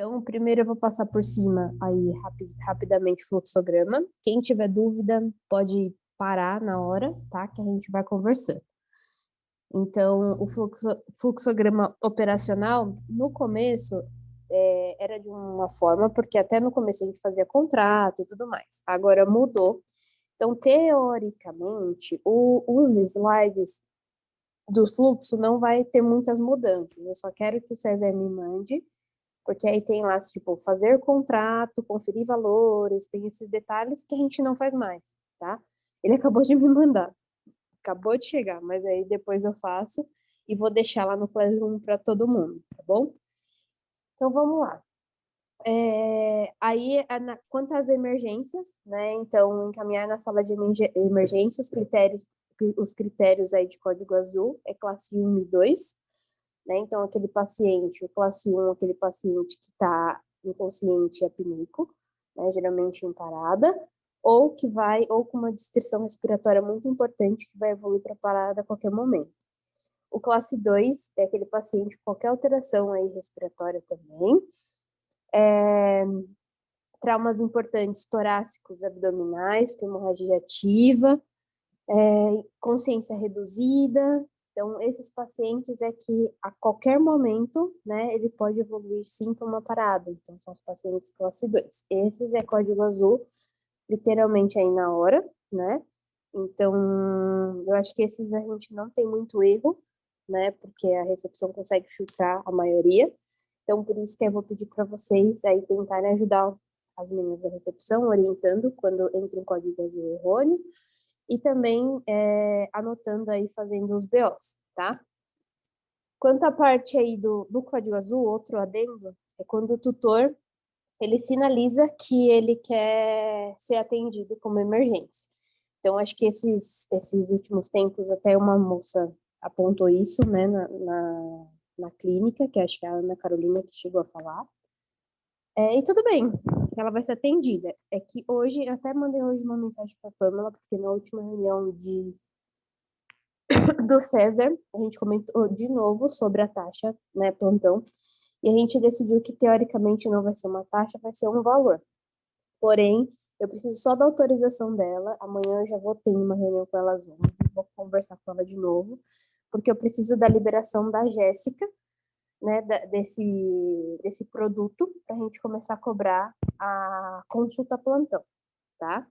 Então, primeiro eu vou passar por cima aí rapidamente o fluxograma. Quem tiver dúvida pode parar na hora, tá? Que a gente vai conversando. Então, o fluxograma operacional, no começo, era de uma forma, porque até no começo a gente fazia contrato e tudo mais. Agora mudou. Então, teoricamente, os slides do fluxo não vai ter muitas mudanças. Eu só quero que o César me mande, porque aí tem lá, tipo, fazer contrato, conferir valores, tem esses detalhes que a gente não faz mais, tá? Ele acabou de me mandar, acabou de chegar, mas aí depois eu faço e vou deixar lá no Classroom para todo mundo, tá bom? Então vamos lá. Aí, quanto às emergências, né? Então, encaminhar na sala de emergência os critérios aí de código azul é classe 1 e 2, né? Então, aquele paciente, o classe 1, aquele paciente que está inconsciente e apneico, né? Geralmente em parada, ou com uma distrição respiratória muito importante que vai evoluir para parada a qualquer momento. O classe 2 é aquele paciente com qualquer alteração aí respiratória também. Traumas importantes torácicos, abdominais, com hemorragia ativa, consciência reduzida. Então, esses pacientes é que a qualquer momento, né, ele pode evoluir sim para uma parada. Então, são os pacientes classe 2. Esses é código azul, literalmente aí na hora, né? Então, eu acho que esses a gente não tem muito erro, né? Porque a recepção consegue filtrar a maioria. Então, por isso que eu vou pedir para vocês aí tentarem ajudar as meninas da recepção, orientando quando entra um código azul errôneo, e também anotando aí, fazendo os BOs, tá? Quanto à parte aí do código azul, outro adendo, é quando o tutor, ele sinaliza que ele quer ser atendido como emergência. Então, acho que esses últimos tempos, até uma moça apontou isso, né, na clínica, que acho que é a Ana Carolina que chegou a falar. E tudo bem, ela vai ser atendida. É que hoje, eu até mandei hoje uma mensagem para a Pamela, porque na última reunião do César, a gente comentou de novo sobre a taxa, né, plantão, e a gente decidiu que teoricamente não vai ser uma taxa, vai ser um valor. Porém, eu preciso só da autorização dela. Amanhã eu já vou ter uma reunião com ela às 11, vou conversar com ela de novo, porque eu preciso da liberação da Jéssica, né, desse produto, para a gente começar a cobrar a consulta plantão, tá?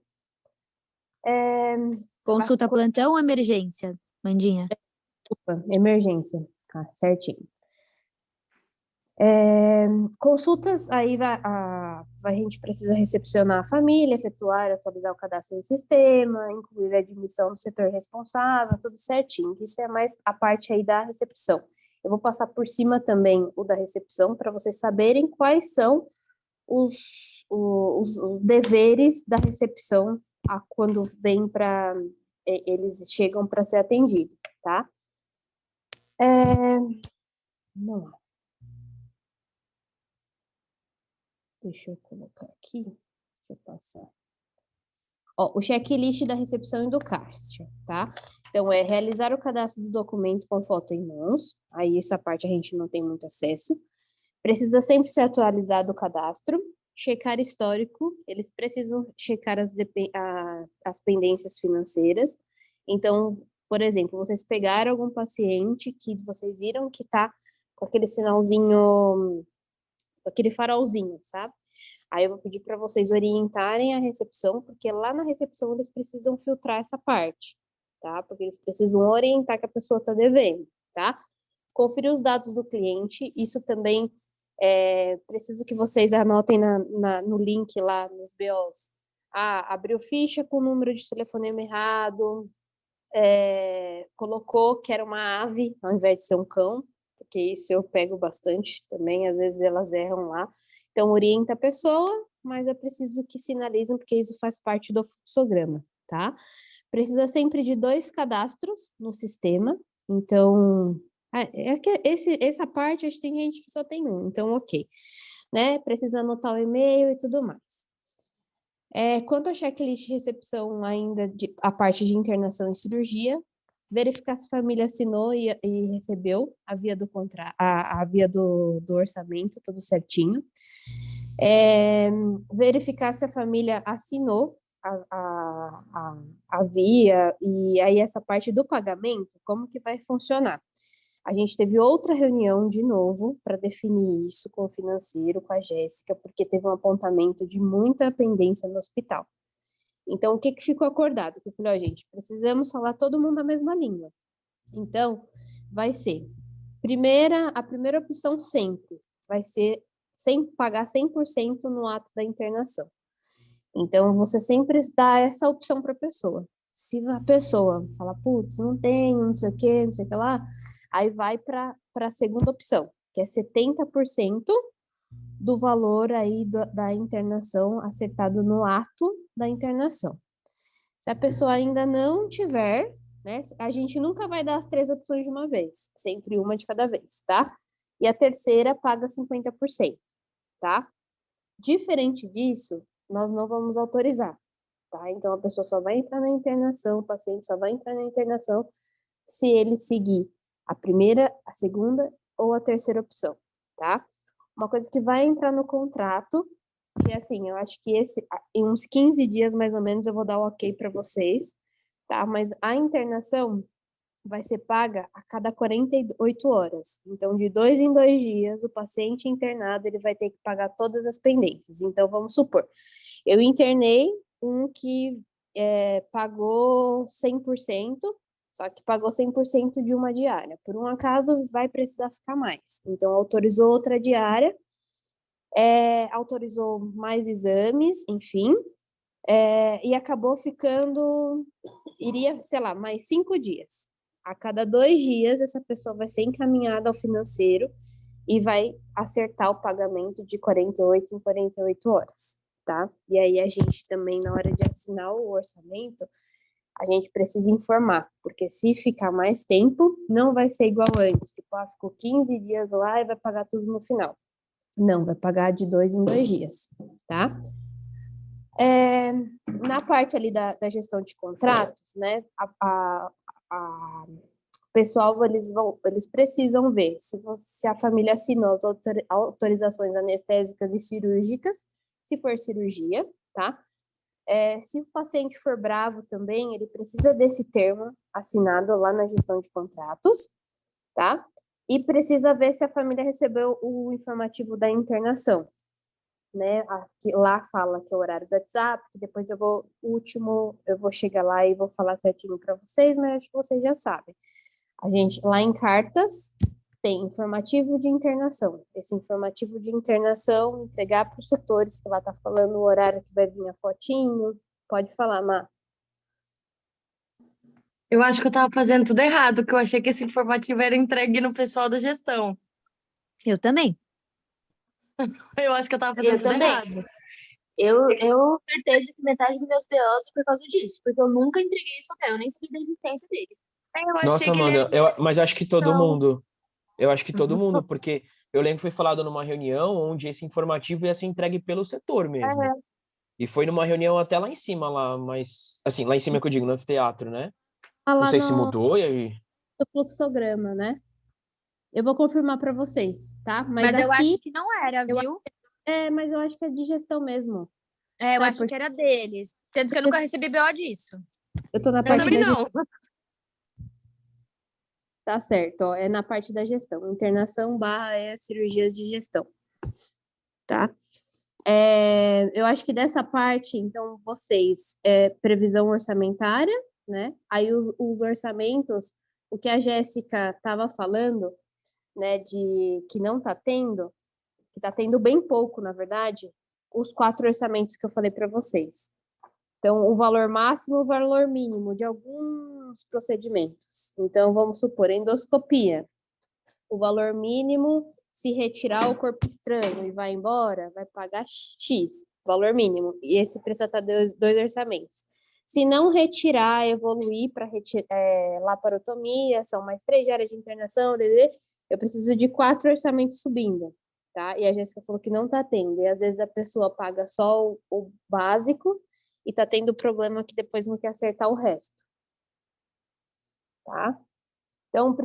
Consulta plantão ou emergência, Mandinha? Emergência, tá, certinho. Consultas, aí a gente precisa recepcionar a família, efetuar, atualizar o cadastro no sistema, incluir a admissão do setor responsável, tudo certinho. Isso é mais a parte aí da recepção. Eu vou passar por cima também o da recepção, para vocês saberem quais são os deveres da recepção quando vem para eles chegam para ser atendidos, tá? Vamos lá. Deixa eu colocar aqui. Deixa eu passar. Ó, o checklist da recepção e do caixa, tá? Então, é realizar o cadastro do documento com foto em mãos. Aí, essa parte a gente não tem muito acesso. Precisa sempre ser atualizado o cadastro. Checar histórico. Eles precisam checar as pendências financeiras. Então, por exemplo, vocês pegaram algum paciente que vocês viram que tá com aquele sinalzinho, aquele farolzinho, sabe? Aí eu vou pedir para vocês orientarem a recepção, porque lá na recepção eles precisam filtrar essa parte, tá? Porque eles precisam orientar que a pessoa está devendo, tá? Conferir os dados do cliente, isso também preciso que vocês anotem no link lá nos BOs. Abriu ficha com o número de telefonema errado, colocou que era uma ave ao invés de ser um cão, porque isso eu pego bastante também, às vezes elas erram lá. Então, orienta a pessoa, mas eu preciso que sinalizem, porque isso faz parte do fluxograma, tá? Precisa sempre de 2 cadastros no sistema, então, essa parte, acho que tem gente que só tem um, então, ok. Né? Precisa anotar o e-mail e tudo mais. Quanto ao checklist de recepção, ainda a parte de internação e cirurgia, verificar se a família assinou e recebeu a via a via do orçamento, tudo certinho. Verificar se a família assinou a via, e aí essa parte do pagamento, como que vai funcionar? A gente teve outra reunião de novo para definir isso com o financeiro, com a Jéssica, porque teve um apontamento de muita pendência no hospital. Então, o que que ficou acordado? Que eu falei, ó, gente, precisamos falar todo mundo a mesma língua. Então, vai ser, a primeira opção sempre vai ser sem pagar 100% no ato da internação. Então, você sempre dá essa opção para a pessoa. Se a pessoa fala, putz, não tenho, não sei o que, não sei o que lá, aí vai para a segunda opção, que é 70% do valor aí da internação acertado no ato da internação. Se a pessoa ainda não tiver, né, a gente nunca vai dar as 3 opções de uma vez, sempre uma de cada vez, tá? E a terceira paga 50%, tá? Diferente disso, nós não vamos autorizar, tá? Então a pessoa só vai entrar na internação, o paciente só vai entrar na internação se ele seguir a primeira, a segunda ou a terceira opção, tá? Uma coisa que vai entrar no contrato, que assim, eu acho que em uns 15 dias mais ou menos eu vou dar o ok para vocês, tá? Mas a internação vai ser paga a cada 48 horas. Então, de 2 em 2 dias, o paciente internado ele vai ter que pagar todas as pendências. Então, vamos supor, eu internei um que pagou 100%, só que pagou 100% de uma diária. Por um acaso, vai precisar ficar mais. Então, autorizou outra diária, autorizou mais exames, enfim, e acabou ficando, iria, sei lá, mais 5 dias. A cada 2 dias, essa pessoa vai ser encaminhada ao financeiro e vai acertar o pagamento de 48 em 48 horas, tá? E aí a gente também, na hora de assinar o orçamento, a gente precisa informar, porque se ficar mais tempo, não vai ser igual antes. Tipo, ficou 15 dias lá e vai pagar tudo no final. Não, vai pagar de 2 em 2 dias, tá? Na parte ali da gestão de contratos, né, o pessoal, eles precisam ver se a família assinou as autorizações anestésicas e cirúrgicas, se for cirurgia, tá? Se o paciente for bravo também, ele precisa desse termo assinado lá na gestão de contratos, tá? E precisa ver se a família recebeu o informativo da internação, né? Aqui, lá fala que é o horário do WhatsApp, que depois eu vou chegar lá e vou falar certinho para vocês, mas acho que vocês já sabem. A gente, lá em cartas, tem informativo de internação. Esse informativo de internação, entregar para os tutores, que lá tá falando o horário que vai vir a fotinho. Pode falar, Má. Eu acho que eu tava fazendo tudo errado, que eu achei que esse informativo era entregue no pessoal da gestão. Eu também. Eu acho que eu tava fazendo tudo também. errado. Eu certeza que metade dos meus BOs é por causa disso, porque eu nunca entreguei esse papel, eu nem sabia da existência dele. Eu achei Nossa, que ele Amanda, mas eu acho que todo Não. mundo. Eu acho que todo mundo, porque eu lembro que foi falado numa reunião onde esse informativo ia ser entregue pelo setor mesmo. É. E foi numa reunião até lá em cima, lá, mas assim, lá em cima que eu digo, no anfiteatro, né? Não Lá sei se no mudou e aí. fluxograma, né? Eu vou confirmar para vocês, tá? Mas eu aqui, acho que não era, viu? mas eu acho que é de gestão mesmo. Eu Né, acho que era deles. Tanto que eu nunca recebi BO disso. Eu tô na Eu parte também da não. Tá certo, ó, é na parte da gestão. Internação / cirurgias de gestão, tá? Eu acho que dessa parte, então, vocês, previsão orçamentária, né? Aí os orçamentos, o que a Jéssica estava falando, né, de que não tá tendo, que tá tendo bem pouco, na verdade, os 4 orçamentos que eu falei para vocês. Então, o valor máximo e o valor mínimo de alguns procedimentos. Então, vamos supor, endoscopia. O valor mínimo, se retirar o corpo estranho e vai embora, vai pagar X, valor mínimo. E esse precisa estar 2 orçamentos. Se não retirar, evoluir para laparotomia, são mais 3 diárias de internação, eu preciso de 4 orçamentos subindo, tá? E a Jéssica falou que não está tendo. E às vezes a pessoa paga só o básico e tá tendo problema que depois não quer acertar o resto. tá? Então,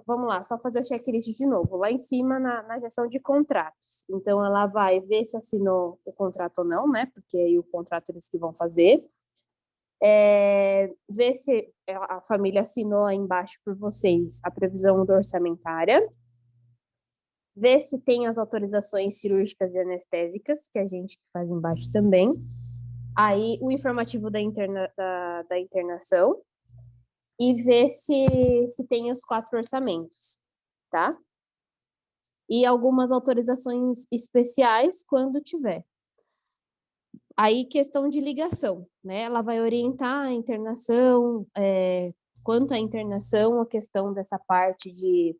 vamos lá, só fazer o checklist de novo. Lá em cima, na gestão de contratos. Então, ela vai ver se assinou o contrato ou não, né? Porque aí o contrato eles que vão fazer. Ver se a família assinou aí embaixo por vocês a previsão orçamentária. Ver se tem as autorizações cirúrgicas e anestésicas, que a gente faz embaixo também. Aí, o informativo da internação. E ver se tem os 4 orçamentos, tá? E algumas autorizações especiais, quando tiver. Aí, questão de ligação, né? Ela vai orientar a internação, quanto à internação, a questão dessa parte de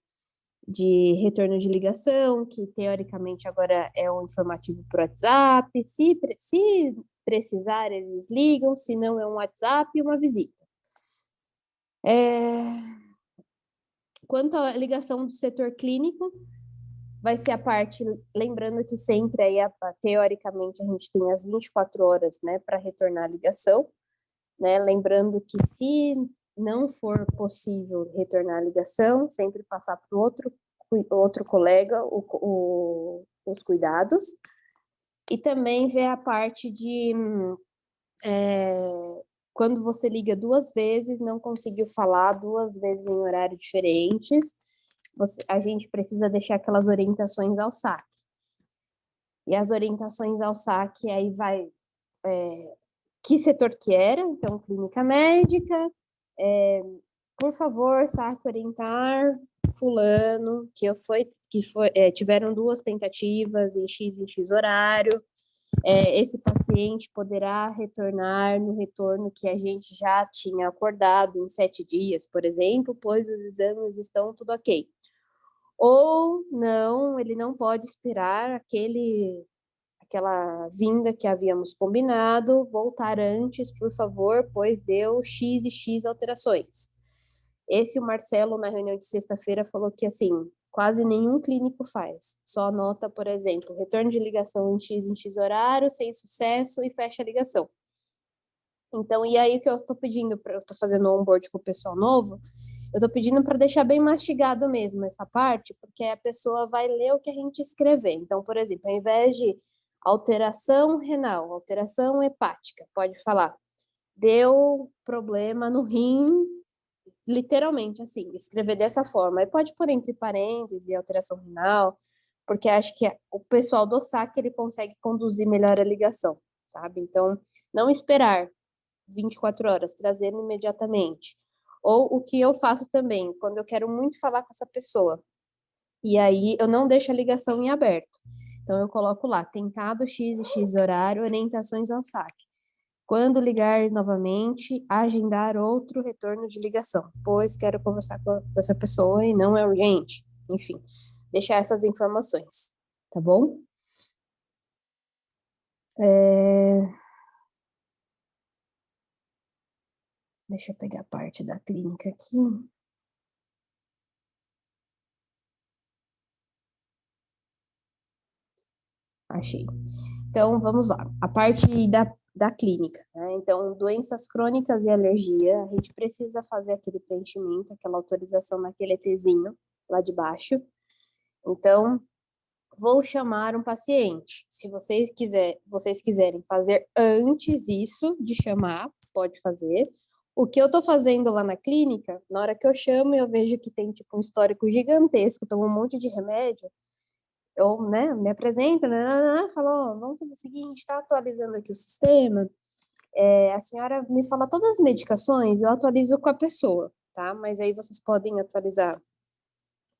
retorno de ligação, que teoricamente agora é um informativo por WhatsApp. Se precisar, eles ligam, se não é um WhatsApp e uma visita. Quanto à ligação do setor clínico, vai ser a parte, lembrando que sempre aí, teoricamente, a gente tem as 24 horas, né, para retornar a ligação, né, lembrando que se não for possível retornar a ligação, sempre passar para o outro colega os cuidados, e também ver a parte de quando você liga 2 vezes, não conseguiu falar 2 vezes em horários diferentes, a gente precisa deixar aquelas orientações ao saque. E as orientações ao saque, aí vai que setor que era, então, clínica médica, por favor, saque orientar fulano, tiveram 2 tentativas em X horário, esse paciente poderá retornar no retorno que a gente já tinha acordado em 7 dias, por exemplo, pois os exames estão tudo ok. Ou não, ele não pode esperar aquela vinda que havíamos combinado, voltar antes, por favor, pois deu X e X alterações. O Marcelo, na reunião de sexta-feira, falou que, assim, quase nenhum clínico faz. Só anota, por exemplo, retorno de ligação em X horário, sem sucesso, e fecha a ligação. Então, e aí o que eu estou pedindo, eu estou fazendo onboard com o pessoal novo, eu estou pedindo para deixar bem mastigado mesmo essa parte, porque a pessoa vai ler o que a gente escrever. Então, por exemplo, ao invés de alteração renal, alteração hepática, pode falar, deu problema no rim, literalmente, assim, escrever dessa forma. Aí pode pôr entre parênteses alteração renal, porque acho que o pessoal do saque, ele consegue conduzir melhor a ligação, sabe? Então, não esperar 24 horas, trazendo imediatamente. Ou o que eu faço também, quando eu quero muito falar com essa pessoa, e aí eu não deixo a ligação em aberto. Então, eu coloco lá, tentado X e X horário, orientações ao saque. Quando ligar novamente, agendar outro retorno de ligação, pois quero conversar com essa pessoa e não é urgente. Enfim, deixar essas informações, tá bom? Deixa eu pegar a parte da clínica aqui. Achei. Então, vamos lá. A parte da clínica, né? Então, doenças crônicas e alergia, a gente precisa fazer aquele preenchimento, aquela autorização naquele ETzinho lá de baixo. Então, vou chamar um paciente. Se vocês quiserem fazer antes isso de chamar, pode fazer. O que eu tô fazendo lá na clínica, na hora que eu chamo, eu vejo que tem tipo um histórico gigantesco, tomo um monte de remédio, eu, né, me apresento, falo, vamos fazer o seguinte, está atualizando aqui o sistema, a senhora me fala todas as medicações, eu atualizo com a pessoa, tá? Mas aí vocês podem atualizar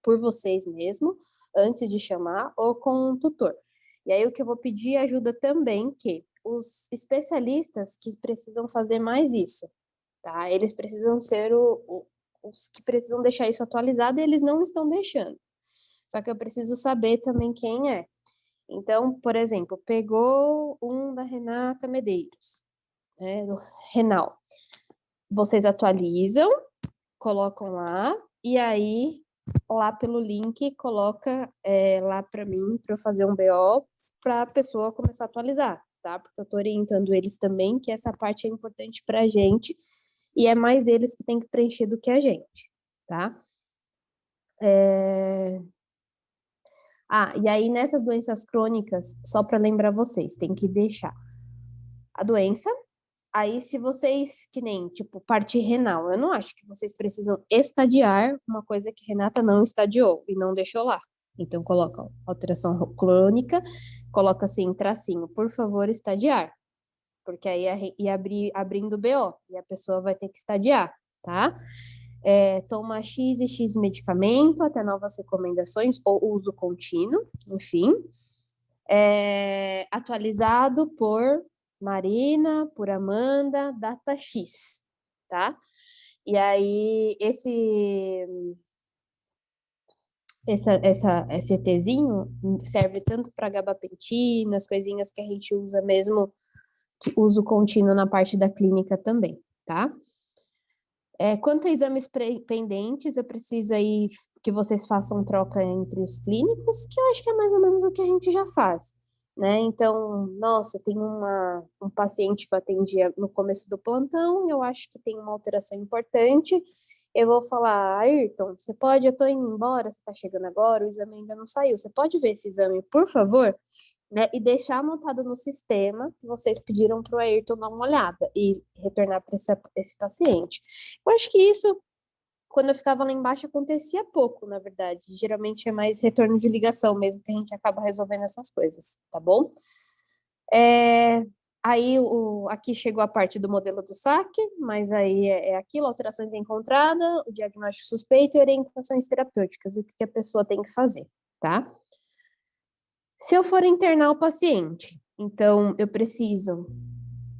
por vocês mesmo, antes de chamar, ou com um tutor. E aí o que eu vou pedir ajuda também, que os especialistas que precisam fazer mais isso, tá? Eles precisam ser os que precisam deixar isso atualizado e eles não estão deixando. Só que eu preciso saber também quem é. Então, por exemplo, pegou um da Renata Medeiros, né, do renal. Vocês atualizam, colocam lá, e aí, lá pelo link, coloca lá para mim, para eu fazer um BO, para a pessoa começar a atualizar, tá? Porque eu estou orientando eles também, que essa parte é importante para a gente, e é mais eles que têm que preencher do que a gente, tá? E aí nessas doenças crônicas, só para lembrar vocês, tem que deixar a doença. Aí, se vocês, que nem, tipo, parte renal, eu não acho que vocês precisam estadiar uma coisa que Renata não estadiou e não deixou lá. Então, coloca alteração crônica, coloca assim, tracinho, por favor, estadiar. Porque aí ia abrindo BO, e a pessoa vai ter que estadiar, tá? Toma X e X medicamento, até novas recomendações, ou uso contínuo, enfim. Atualizado por Marina, por Amanda, data X, tá? E aí, esse ETzinho serve tanto para gabapentina, as coisinhas que a gente usa mesmo, que uso contínuo na parte da clínica também, tá? Quanto a exames pendentes, eu preciso aí que vocês façam troca entre os clínicos, que eu acho que é mais ou menos o que a gente já faz, né? Então, nossa, eu tenho um paciente que eu atendi no começo do plantão, e eu acho que tem uma alteração importante. Eu vou falar, Ayrton, você pode, eu tô indo embora, você tá chegando agora, o exame ainda não saiu. Você pode ver esse exame, por favor? Né, e deixar anotado no sistema que vocês pediram para o Ayrton dar uma olhada e retornar para esse paciente. Eu acho que isso, quando eu ficava lá embaixo, acontecia pouco, na verdade. Geralmente é mais retorno de ligação mesmo que a gente acaba resolvendo essas coisas, tá bom? Aí, aqui chegou a parte do modelo do saque, mas aí é aquilo, alterações encontradas, o diagnóstico suspeito e orientações terapêuticas, o que a pessoa tem que fazer, tá? Se eu for internar o paciente, então eu preciso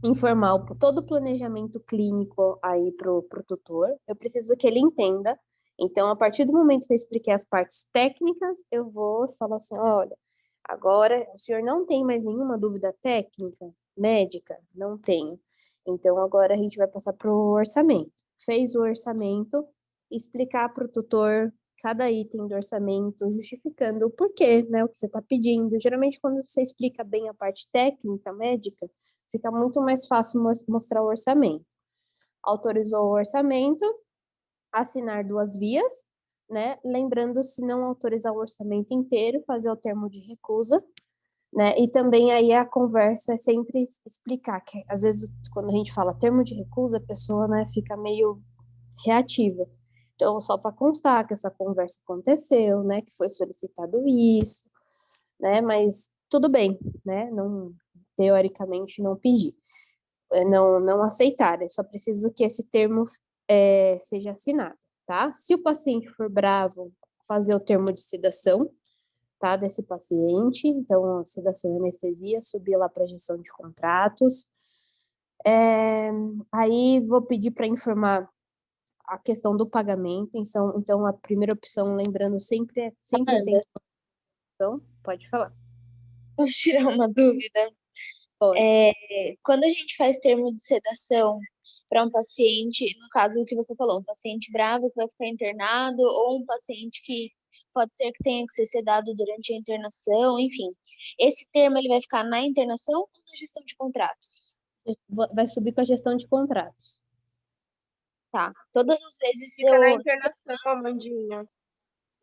informar todo o planejamento clínico aí pro tutor, eu preciso que ele entenda. Então, a partir do momento que eu expliquei as partes técnicas, eu vou falar assim, olha, agora o senhor não tem mais nenhuma dúvida técnica, médica? Não tenho. Então, agora a gente vai passar para o orçamento. Fez o orçamento, explicar para o tutor cada item do orçamento, justificando o porquê, né, o que você está pedindo. Geralmente, quando você explica bem a parte técnica, médica, fica muito mais fácil mostrar o orçamento. Autorizou o orçamento, assinar 2 vias, né? Lembrando, se não autorizar o orçamento inteiro, fazer o termo de recusa, né? E também aí a conversa é sempre explicar, que às vezes quando a gente fala termo de recusa, a pessoa, né, fica meio reativa. Então, só para constar que essa conversa aconteceu, né, que foi solicitado isso, né, mas tudo bem, né, não, teoricamente não pedir, não aceitar, eu só preciso que esse termo seja assinado, tá? Se o paciente for bravo, fazer o termo de sedação, tá, desse paciente, então, a sedação e anestesia, subir lá para a gestão de contratos. Aí, vou pedir para informar a questão do pagamento, então a primeira opção, lembrando, sempre é 100% opção. Pode falar. Posso tirar uma dúvida? Pode. Quando a gente faz termo de sedação para um paciente, no caso o que você falou, um paciente bravo que vai ficar internado, ou um paciente que pode ser que tenha que ser sedado durante a internação, enfim. Esse termo ele vai ficar na internação ou na gestão de contratos? Vai subir com a gestão de contratos. Tá. Todas as vezes Fica na internação, Amandinha.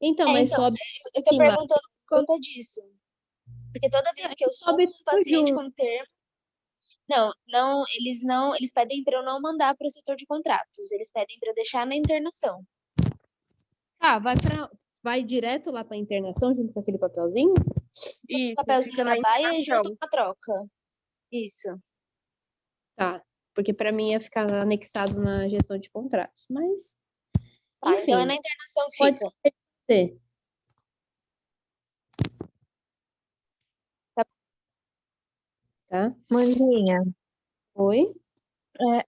Então, mas então, sobe eu tô cima. perguntando por conta disso. Porque toda vez que eu sobe subo um paciente junto. com termo, eles pedem para eu não mandar para o setor de contratos, eles pedem para eu deixar na internação. Vai direto lá para a internação junto com aquele papelzinho? Isso, O papelzinho fica na na baia e internação. junto com a troca. Isso. Tá, porque para mim ia ficar anexado na gestão de contratos, mas Tá, enfim, então é na internação que pode fica. ser. Tá? Mandinha, Oi?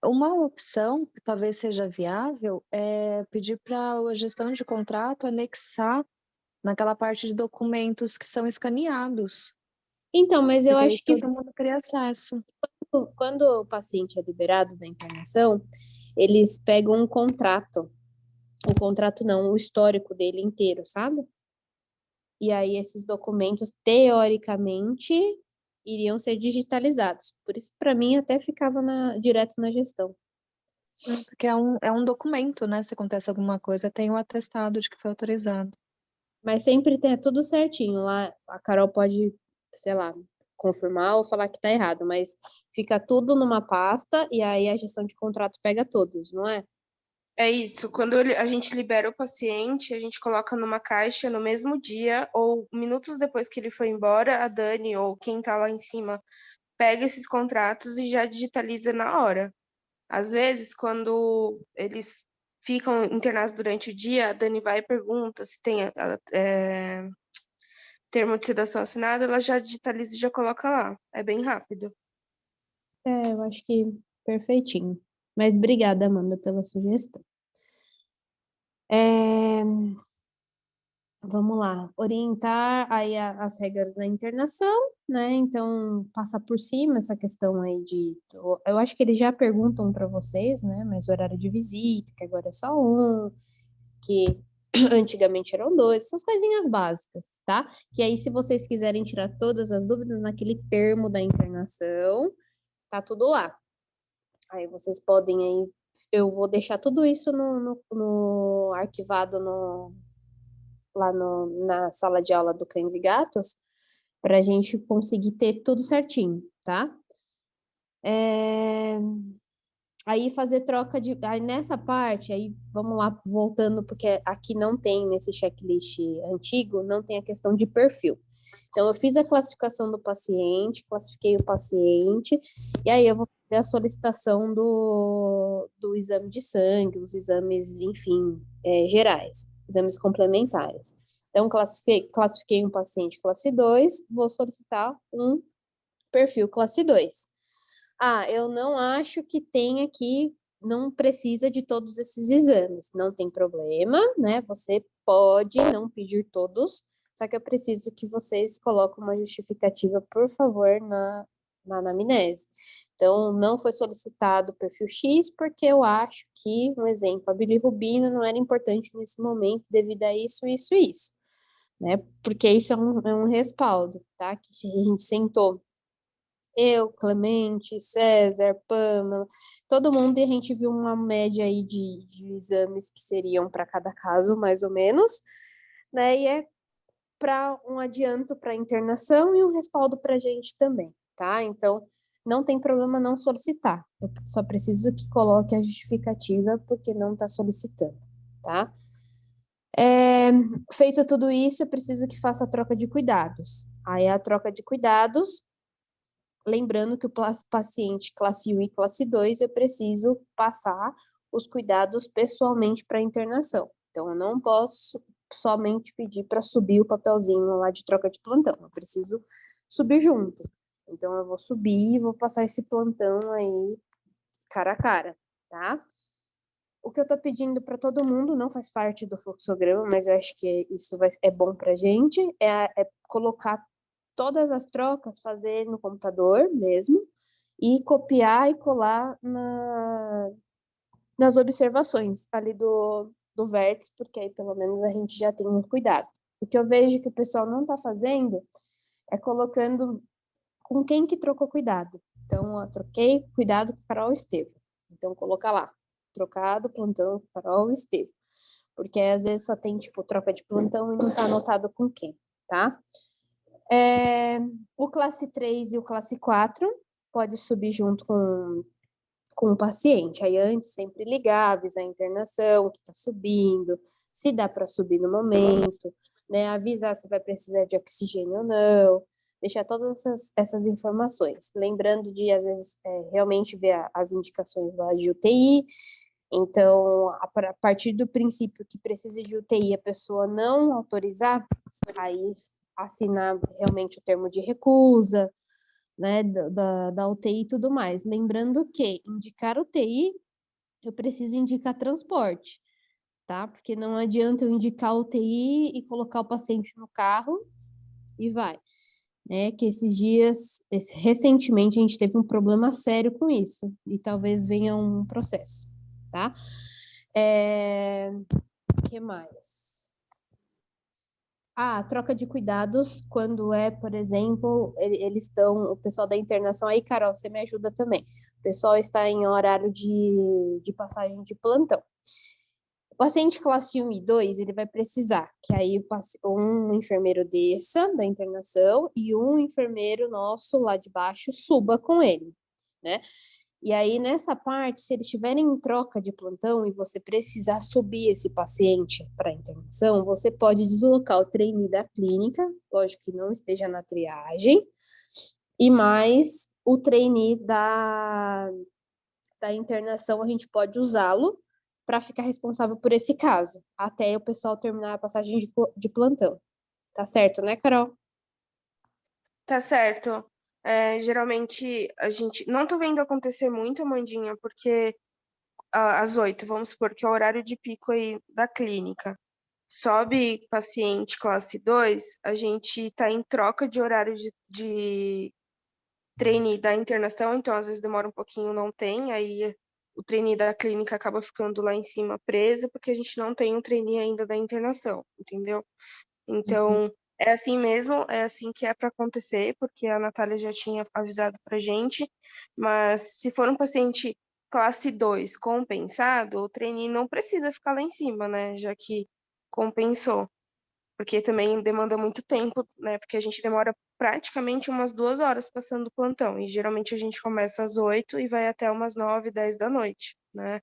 uma opção que talvez seja viável é pedir para a gestão de contrato anexar naquela parte de documentos que são escaneados, Então, mas eu porque aí acho que todo mundo teria acesso. quando o paciente é liberado da internação, eles pegam um contrato. O contrato não, o histórico dele inteiro, sabe? E aí esses documentos, teoricamente, iriam ser digitalizados. Por isso, para mim, até ficava direto na gestão. Porque é um documento, né? Se acontece alguma coisa, tem o atestado de que foi autorizado. Mas sempre tem tudo certinho. Lá a Carol pode, sei lá, confirmar ou falar que tá errado, mas fica tudo numa pasta e aí a gestão de contrato pega todos, não é? É isso. Quando a gente libera o paciente, a gente coloca numa caixa no mesmo dia ou minutos depois que ele foi embora, a Dani ou quem tá lá em cima pega esses contratos e já digitaliza na hora. Às vezes, quando eles ficam internados durante o dia, a Dani vai e pergunta se tem termo de sedação assinado, ela já digitaliza e já coloca lá. É bem rápido. É, eu acho que perfeitinho. Mas obrigada, Amanda, pela sugestão. Vamos lá, orientar aí as regras da internação, né? Então, passar por cima essa questão aí eu acho que eles já perguntam para vocês, né? Mas horário de visita, que agora é só um, que antigamente eram dois, essas coisinhas básicas, tá? Que aí, se vocês quiserem tirar todas as dúvidas naquele termo da internação, tá tudo lá. Aí vocês podem aí, eu vou deixar tudo isso no arquivado lá na sala de aula do Cães e Gatos, para a gente conseguir ter tudo certinho, tá? Aí fazer troca de. Aí nessa parte, aí vamos lá, voltando, porque aqui não tem, nesse checklist antigo, não tem a questão de perfil. Então, eu fiz a classificação do paciente, classifiquei o paciente, e aí eu vou fazer a solicitação do exame de sangue, os exames, enfim, gerais, exames complementares. Então, classifiquei um paciente classe 2, vou solicitar um perfil classe 2. Ah, eu não acho que tenha que, não precisa de todos esses exames, não tem problema, né? Você pode não pedir todos, só que eu preciso que vocês coloquem uma justificativa, por favor, na anamnese. Então, não foi solicitado o perfil X, porque eu acho que, um exemplo, a bilirrubina não era importante nesse momento devido a isso, isso e isso, né? Porque isso é um respaldo, tá? Que a gente sentou eu, Clemente, César, Pamela, todo mundo, e a gente viu uma média aí de exames que seriam para cada caso, mais ou menos, né? E é para um adianto para internação e um respaldo para a gente também, tá? Então, não tem problema não solicitar. Eu só preciso que coloque a justificativa porque não está solicitando, tá? Feito tudo isso, eu preciso que faça a troca de cuidados. Aí a troca de cuidados, lembrando que o paciente classe 1 e classe 2, eu preciso passar os cuidados pessoalmente para a internação. Então, eu não posso somente pedir para subir o papelzinho lá de troca de plantão. Eu preciso subir junto. Então, eu vou subir e vou passar esse plantão aí cara a cara, tá? O que eu tô pedindo para todo mundo não faz parte do fluxograma, mas eu acho que isso é bom pra gente, é colocar todas as trocas, fazer no computador mesmo, e copiar e colar nas observações ali do vértice, porque aí pelo menos a gente já tem um cuidado. O que eu vejo que o pessoal não está fazendo é colocando com quem que trocou cuidado. Então, eu troquei cuidado com a Carol Estevam. Então, coloca lá, trocado, plantão com a Carol Estevam. Porque às vezes só tem, tipo, troca de plantão e não tá anotado com quem, tá? O classe 3 e o classe 4 pode subir junto com o paciente. Aí antes sempre ligar, avisar a internação que está subindo, se dá para subir no momento, né? Avisar se vai precisar de oxigênio ou não, deixar todas essas informações. Lembrando de, às vezes, realmente ver as indicações lá de UTI. Então, a partir do princípio que precisa de UTI, a pessoa não autorizar, aí assinar realmente o termo de recusa, né, da UTI e tudo mais. Lembrando que indicar UTI, eu preciso indicar transporte, tá? Porque não adianta eu indicar UTI e colocar o paciente no carro e vai. Né? Que esses dias, recentemente, a gente teve um problema sério com isso, e talvez venha um processo, tá? O que mais? Troca de cuidados quando por exemplo, eles estão, o pessoal da internação, aí, Carol, você me ajuda também. O pessoal está em horário de passagem de plantão. O paciente classe 1 e 2, ele vai precisar que aí um enfermeiro desça da internação e um enfermeiro nosso lá de baixo suba com ele, né? E aí, nessa parte, se eles estiverem em troca de plantão e você precisar subir esse paciente para a internação, você pode deslocar o trainee da clínica, lógico que não esteja na triagem, e mais o trainee da internação, a gente pode usá-lo para ficar responsável por esse caso, até o pessoal terminar a passagem de plantão. Tá certo, né, Carol? Tá certo. Geralmente a gente não tô vendo acontecer muito, Amandinha, porque às 8, vamos supor que é o horário de pico aí da clínica. Sobe paciente classe 2, a gente tá em troca de horário de trainee da internação, então às vezes demora um pouquinho, não tem, aí o trainee da clínica acaba ficando lá em cima preso, porque a gente não tem um trainee ainda da internação, entendeu? Então, é assim mesmo, é assim que é para acontecer, porque a Natália já tinha avisado pra gente, mas se for um paciente classe 2 compensado, o trainee não precisa ficar lá em cima, né, já que compensou, porque também demanda muito tempo, né, porque a gente demora praticamente umas 2 horas passando o plantão, e geralmente a gente começa às 8 e vai até umas 9, 10 da noite, né,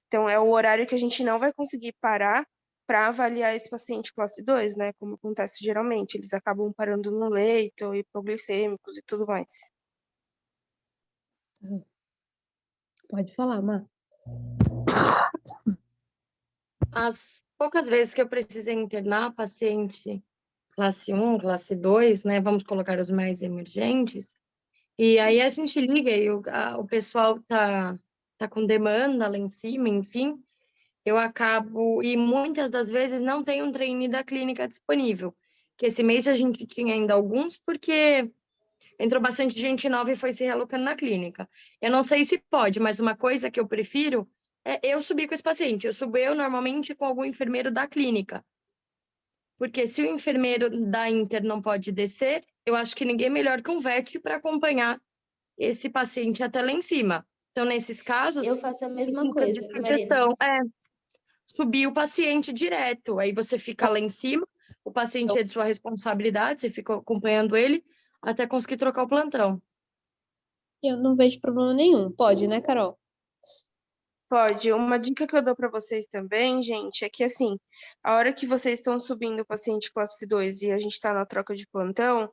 então é o horário que a gente não vai conseguir parar para avaliar esse paciente classe 2, né? Como acontece geralmente, eles acabam parando no leito, hipoglicêmicos e tudo mais. Pode falar, Má. As poucas vezes que eu precisei internar paciente classe 1, classe 2, né? Vamos colocar os mais emergentes. E aí a gente liga e o pessoal tá com demanda lá em cima, enfim. Eu acabo... E muitas das vezes não tem um trainee da clínica disponível. Que esse mês a gente tinha ainda alguns, porque entrou bastante gente nova e foi se realocando na clínica. Eu não sei se pode, mas uma coisa que eu prefiro é eu subir com esse paciente. Eu subo normalmente com algum enfermeiro da clínica. Porque se o enfermeiro da Inter não pode descer, eu acho que ninguém melhor que um VET para acompanhar esse paciente até lá em cima. Então, nesses casos, Eu faço a mesma fica coisa, de viu, Marina? sugestão subir o paciente direto. Aí você fica lá em cima, o paciente é de sua responsabilidade, você fica acompanhando ele até conseguir trocar o plantão. Eu não vejo problema nenhum. Pode, né, Carol? Pode. Uma dica que eu dou para vocês também, gente, é que assim, a hora que vocês estão subindo o paciente classe 2 e a gente está na troca de plantão,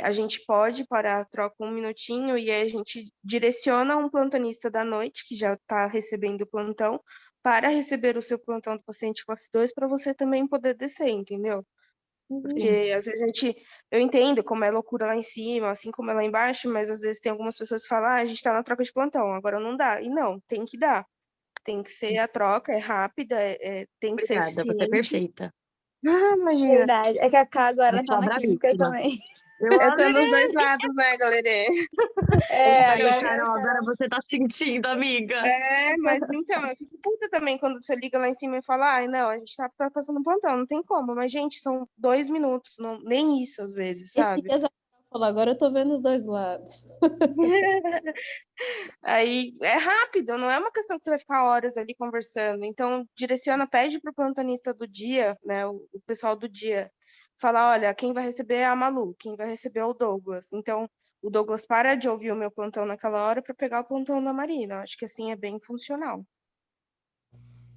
a gente pode parar a troca um minutinho e aí a gente direciona um plantonista da noite, que já está recebendo o plantão, para receber o seu plantão do paciente classe 2 para você também poder descer, entendeu? Porque às vezes eu entendo como é loucura lá em cima, assim como é lá embaixo, mas às vezes tem algumas pessoas que falam, a gente tá na troca de plantão, agora não dá. E não, tem que dar. Tem que ser a troca, é rápida, tem que ser Obrigada, você é eficiente. perfeita. Ah, imagina. Verdade. É que a Cá agora Eu tá sou na clínica bravíssima. também. Eu tô nos dois lados, né, galera? É, aí, agora Carol, agora você tá sentindo, amiga. Mas então, eu fico puta também quando você liga lá em cima e fala, ai, não, a gente tá passando plantão, não tem como. Mas, gente, são 2 minutos, não, nem isso às vezes, Esse sabe? dia a Carol falou, agora eu tô vendo os dois lados. Aí é rápido, não é uma questão que você vai ficar horas ali conversando. Então, direciona, pede pro plantonista do dia, né, o pessoal do dia, falar, olha, quem vai receber é a Malu, quem vai receber é o Douglas. Então, o Douglas para de ouvir o meu plantão naquela hora para pegar o plantão da Marina. Acho que assim é bem funcional.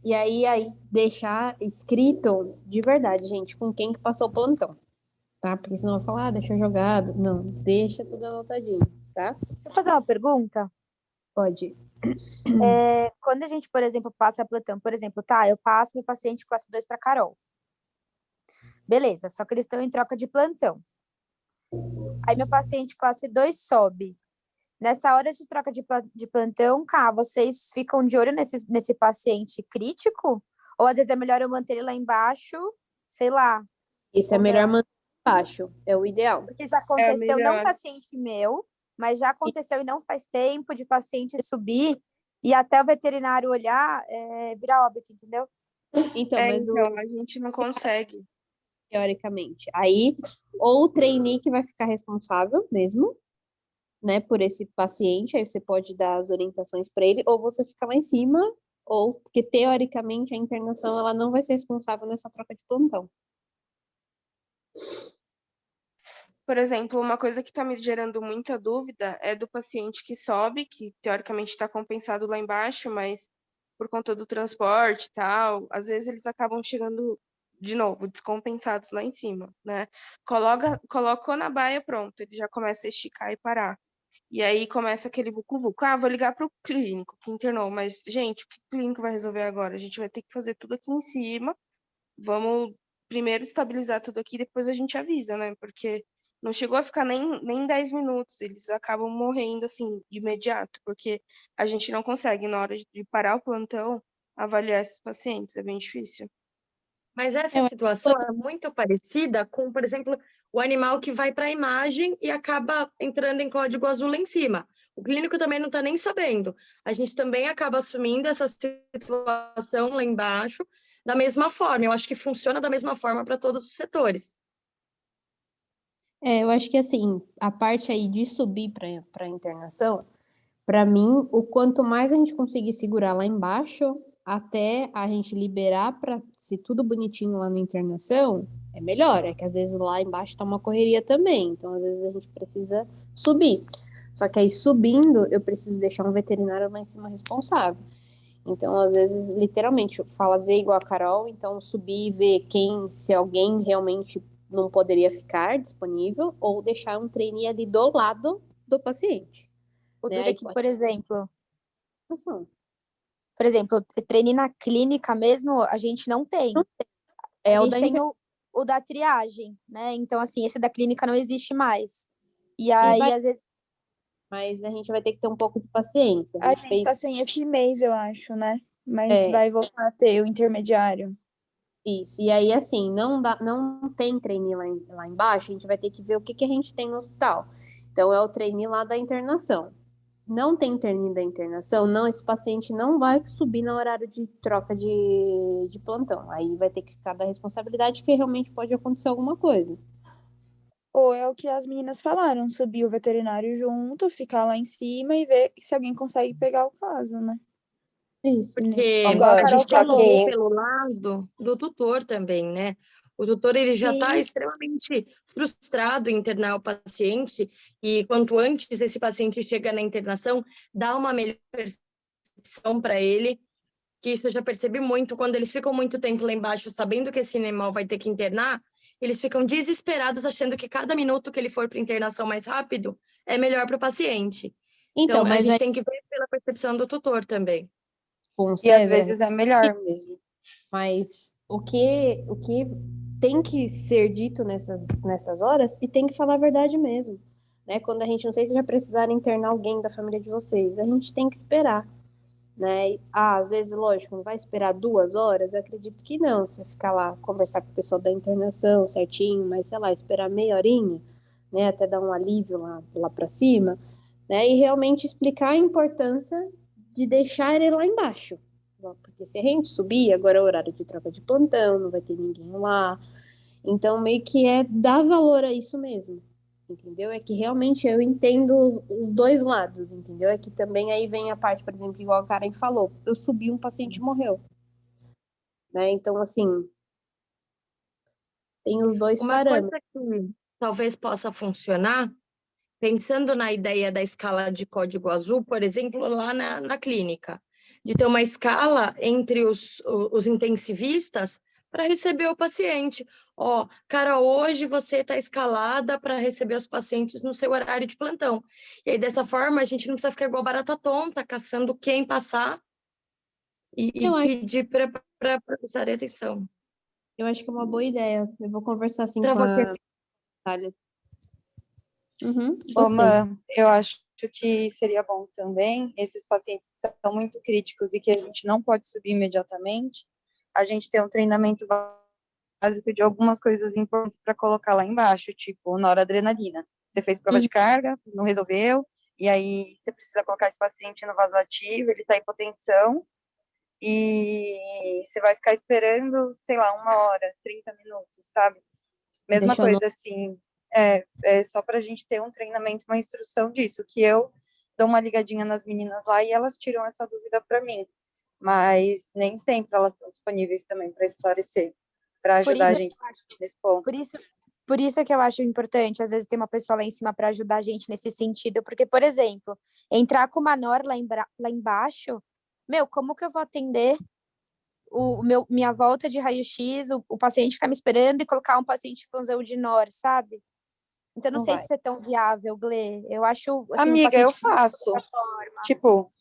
E aí deixar escrito de verdade, gente, com quem que passou o plantão, tá? Porque senão vai falar, deixa jogado. Não, deixa tudo anotadinho, tá? Deixa eu fazer uma pergunta. Pode. Quando a gente, por exemplo, passa plantão, por exemplo, tá, eu passo meu paciente classe 2 para Carol. Beleza, só que eles estão em troca de plantão. Aí meu paciente classe 2 sobe. Nessa hora de troca de plantão, cá, vocês ficam de olho nesse paciente crítico? Ou às vezes é melhor eu manter ele lá embaixo, sei lá. Isso é Ou melhor não? manter baixo, é o ideal. Porque já aconteceu, não melhor. paciente meu, mas já aconteceu e não faz tempo de paciente subir e até o veterinário olhar, virar óbito, entendeu? Então, mas Então, a gente não consegue. teoricamente, aí, ou o trainee que vai ficar responsável mesmo, né, por esse paciente, aí você pode dar as orientações para ele, ou você fica lá em cima, ou porque teoricamente a internação ela não vai ser responsável nessa troca de plantão. Por exemplo, uma coisa que está me gerando muita dúvida é do paciente que sobe, que teoricamente está compensado lá embaixo, mas por conta do transporte e tal, às vezes eles acabam chegando de novo, descompensados lá em cima, né? Colocou na baia, pronto, ele já começa a esticar e parar. E aí começa aquele vucu-vucu. Ah, vou ligar para o clínico que internou, mas, gente, o que o clínico vai resolver agora? A gente vai ter que fazer tudo aqui em cima. Vamos primeiro estabilizar tudo aqui, depois a gente avisa, né? Porque não chegou a ficar nem 10 minutos, eles acabam morrendo assim, de imediato, porque a gente não consegue, na hora de parar o plantão, avaliar esses pacientes, é bem difícil. Mas essa situação é muito parecida com, por exemplo, o animal que vai para a imagem e acaba entrando em código azul lá em cima. O clínico também não está nem sabendo. A gente também acaba assumindo essa situação lá embaixo da mesma forma. Eu acho que funciona da mesma forma para todos os setores. Eu acho que assim, a parte aí de subir para a internação, para mim, o quanto mais a gente conseguir segurar lá embaixo, até a gente liberar para ser tudo bonitinho lá na internação, é melhor. É que às vezes lá embaixo tá uma correria também, então às vezes a gente precisa subir. Só que aí subindo, eu preciso deixar um veterinário lá em cima responsável. Então, às vezes, literalmente, fazer igual a Carol, então subir e ver se alguém realmente não poderia ficar disponível, ou deixar um trainee ali do lado do paciente. O Né? duro Aí é que, pode por exemplo, ter treine na clínica mesmo, a gente não tem. É A o gente da tem o da triagem, né? Então, assim, esse da clínica não existe mais. E vai, aí, às vezes, mas a gente vai ter que ter um pouco de paciência. A gente tá sem esse mês, eu acho, né? Mas É. vai voltar a ter o intermediário. Isso. E aí, assim, não tem trainee lá embaixo, a gente vai ter que ver o que a gente tem no hospital. Então, é o trainee lá da internação. Não tem trainee da internação, não, esse paciente não vai subir no horário de troca de plantão. Aí vai ter que ficar da responsabilidade que realmente pode acontecer alguma coisa. Ou é o que as meninas falaram, subir o veterinário junto, ficar lá em cima e ver se alguém consegue pegar o caso, né? Isso. Porque Igual a a Carol gente tem que falou. ver pelo lado do tutor também, né? O tutor ele já está Sim. extremamente frustrado em internar o paciente e quanto antes esse paciente chega na internação, dá uma melhor percepção para ele, que isso eu já percebi muito, quando eles ficam muito tempo lá embaixo sabendo que esse animal vai ter que internar, eles ficam desesperados achando que cada minuto que ele for para internação mais rápido é melhor para o paciente. Então, Então, a mas gente aí tem que ver pela percepção do tutor também. com o E às César, vezes é melhor mesmo. mas o que tem que ser dito nessas horas, e tem que falar a verdade mesmo, né? Quando a gente, não sei se já precisaram internar alguém da família de vocês, a gente tem que esperar, né? Às vezes, lógico, não vai esperar 2 horas, eu acredito que não, você ficar lá, conversar com o pessoal da internação certinho, mas, sei lá, esperar meia horinha, né? Até dar um alívio lá para cima, né? E realmente explicar a importância de deixar ele lá embaixo. Porque se a gente subir, agora é o horário de troca de plantão, não vai ter ninguém lá. Então, meio que é dar valor a isso mesmo, entendeu? É que realmente eu entendo os dois lados, entendeu? É que também aí vem a parte, por exemplo, igual a Karen falou, eu subi, um paciente morreu, né? Então, assim, tem os dois Uma parâmetros. coisa que talvez possa funcionar, pensando na ideia da escala de código azul, por exemplo, lá na clínica, de ter uma escala entre os intensivistas para receber o paciente. Ó, cara, hoje você está escalada para receber os pacientes no seu horário de plantão. E aí, dessa forma, a gente não precisa ficar igual barata tonta, caçando quem passar e pedir para prestar atenção. Eu acho que é uma boa ideia. Eu vou conversar assim com Travou aqui. a Natália. Ô, Gostei. Mã, eu acho que seria bom também, esses pacientes que são muito críticos e que a gente não pode subir imediatamente, a gente ter um treinamento básico de algumas coisas importantes para colocar lá embaixo, tipo noradrenalina. Você fez prova de carga, não resolveu, e aí você precisa colocar esse paciente no vaso ativo, ele está em hipotensão, e você vai ficar esperando, sei lá, 1 hora, 30 minutos, sabe? Mesma Deixa eu coisa assim, É só para a gente ter um treinamento, uma instrução disso, que eu dou uma ligadinha nas meninas lá e elas tiram essa dúvida para mim. Mas nem sempre elas estão disponíveis também para esclarecer, para Por ajudar isso, a gente nesse ponto. por isso que eu acho importante, às vezes, ter uma pessoa lá em cima para ajudar a gente nesse sentido. Porque, por exemplo, entrar com uma NOR lá embaixo, como que eu vou atender minha volta de raio-x, o paciente que está me esperando, e colocar um paciente com função de NOR, sabe? Então, não Não sei vai. se isso é tão viável, Glê. Eu acho, assim, Amiga, eu paciente faço. Tipo,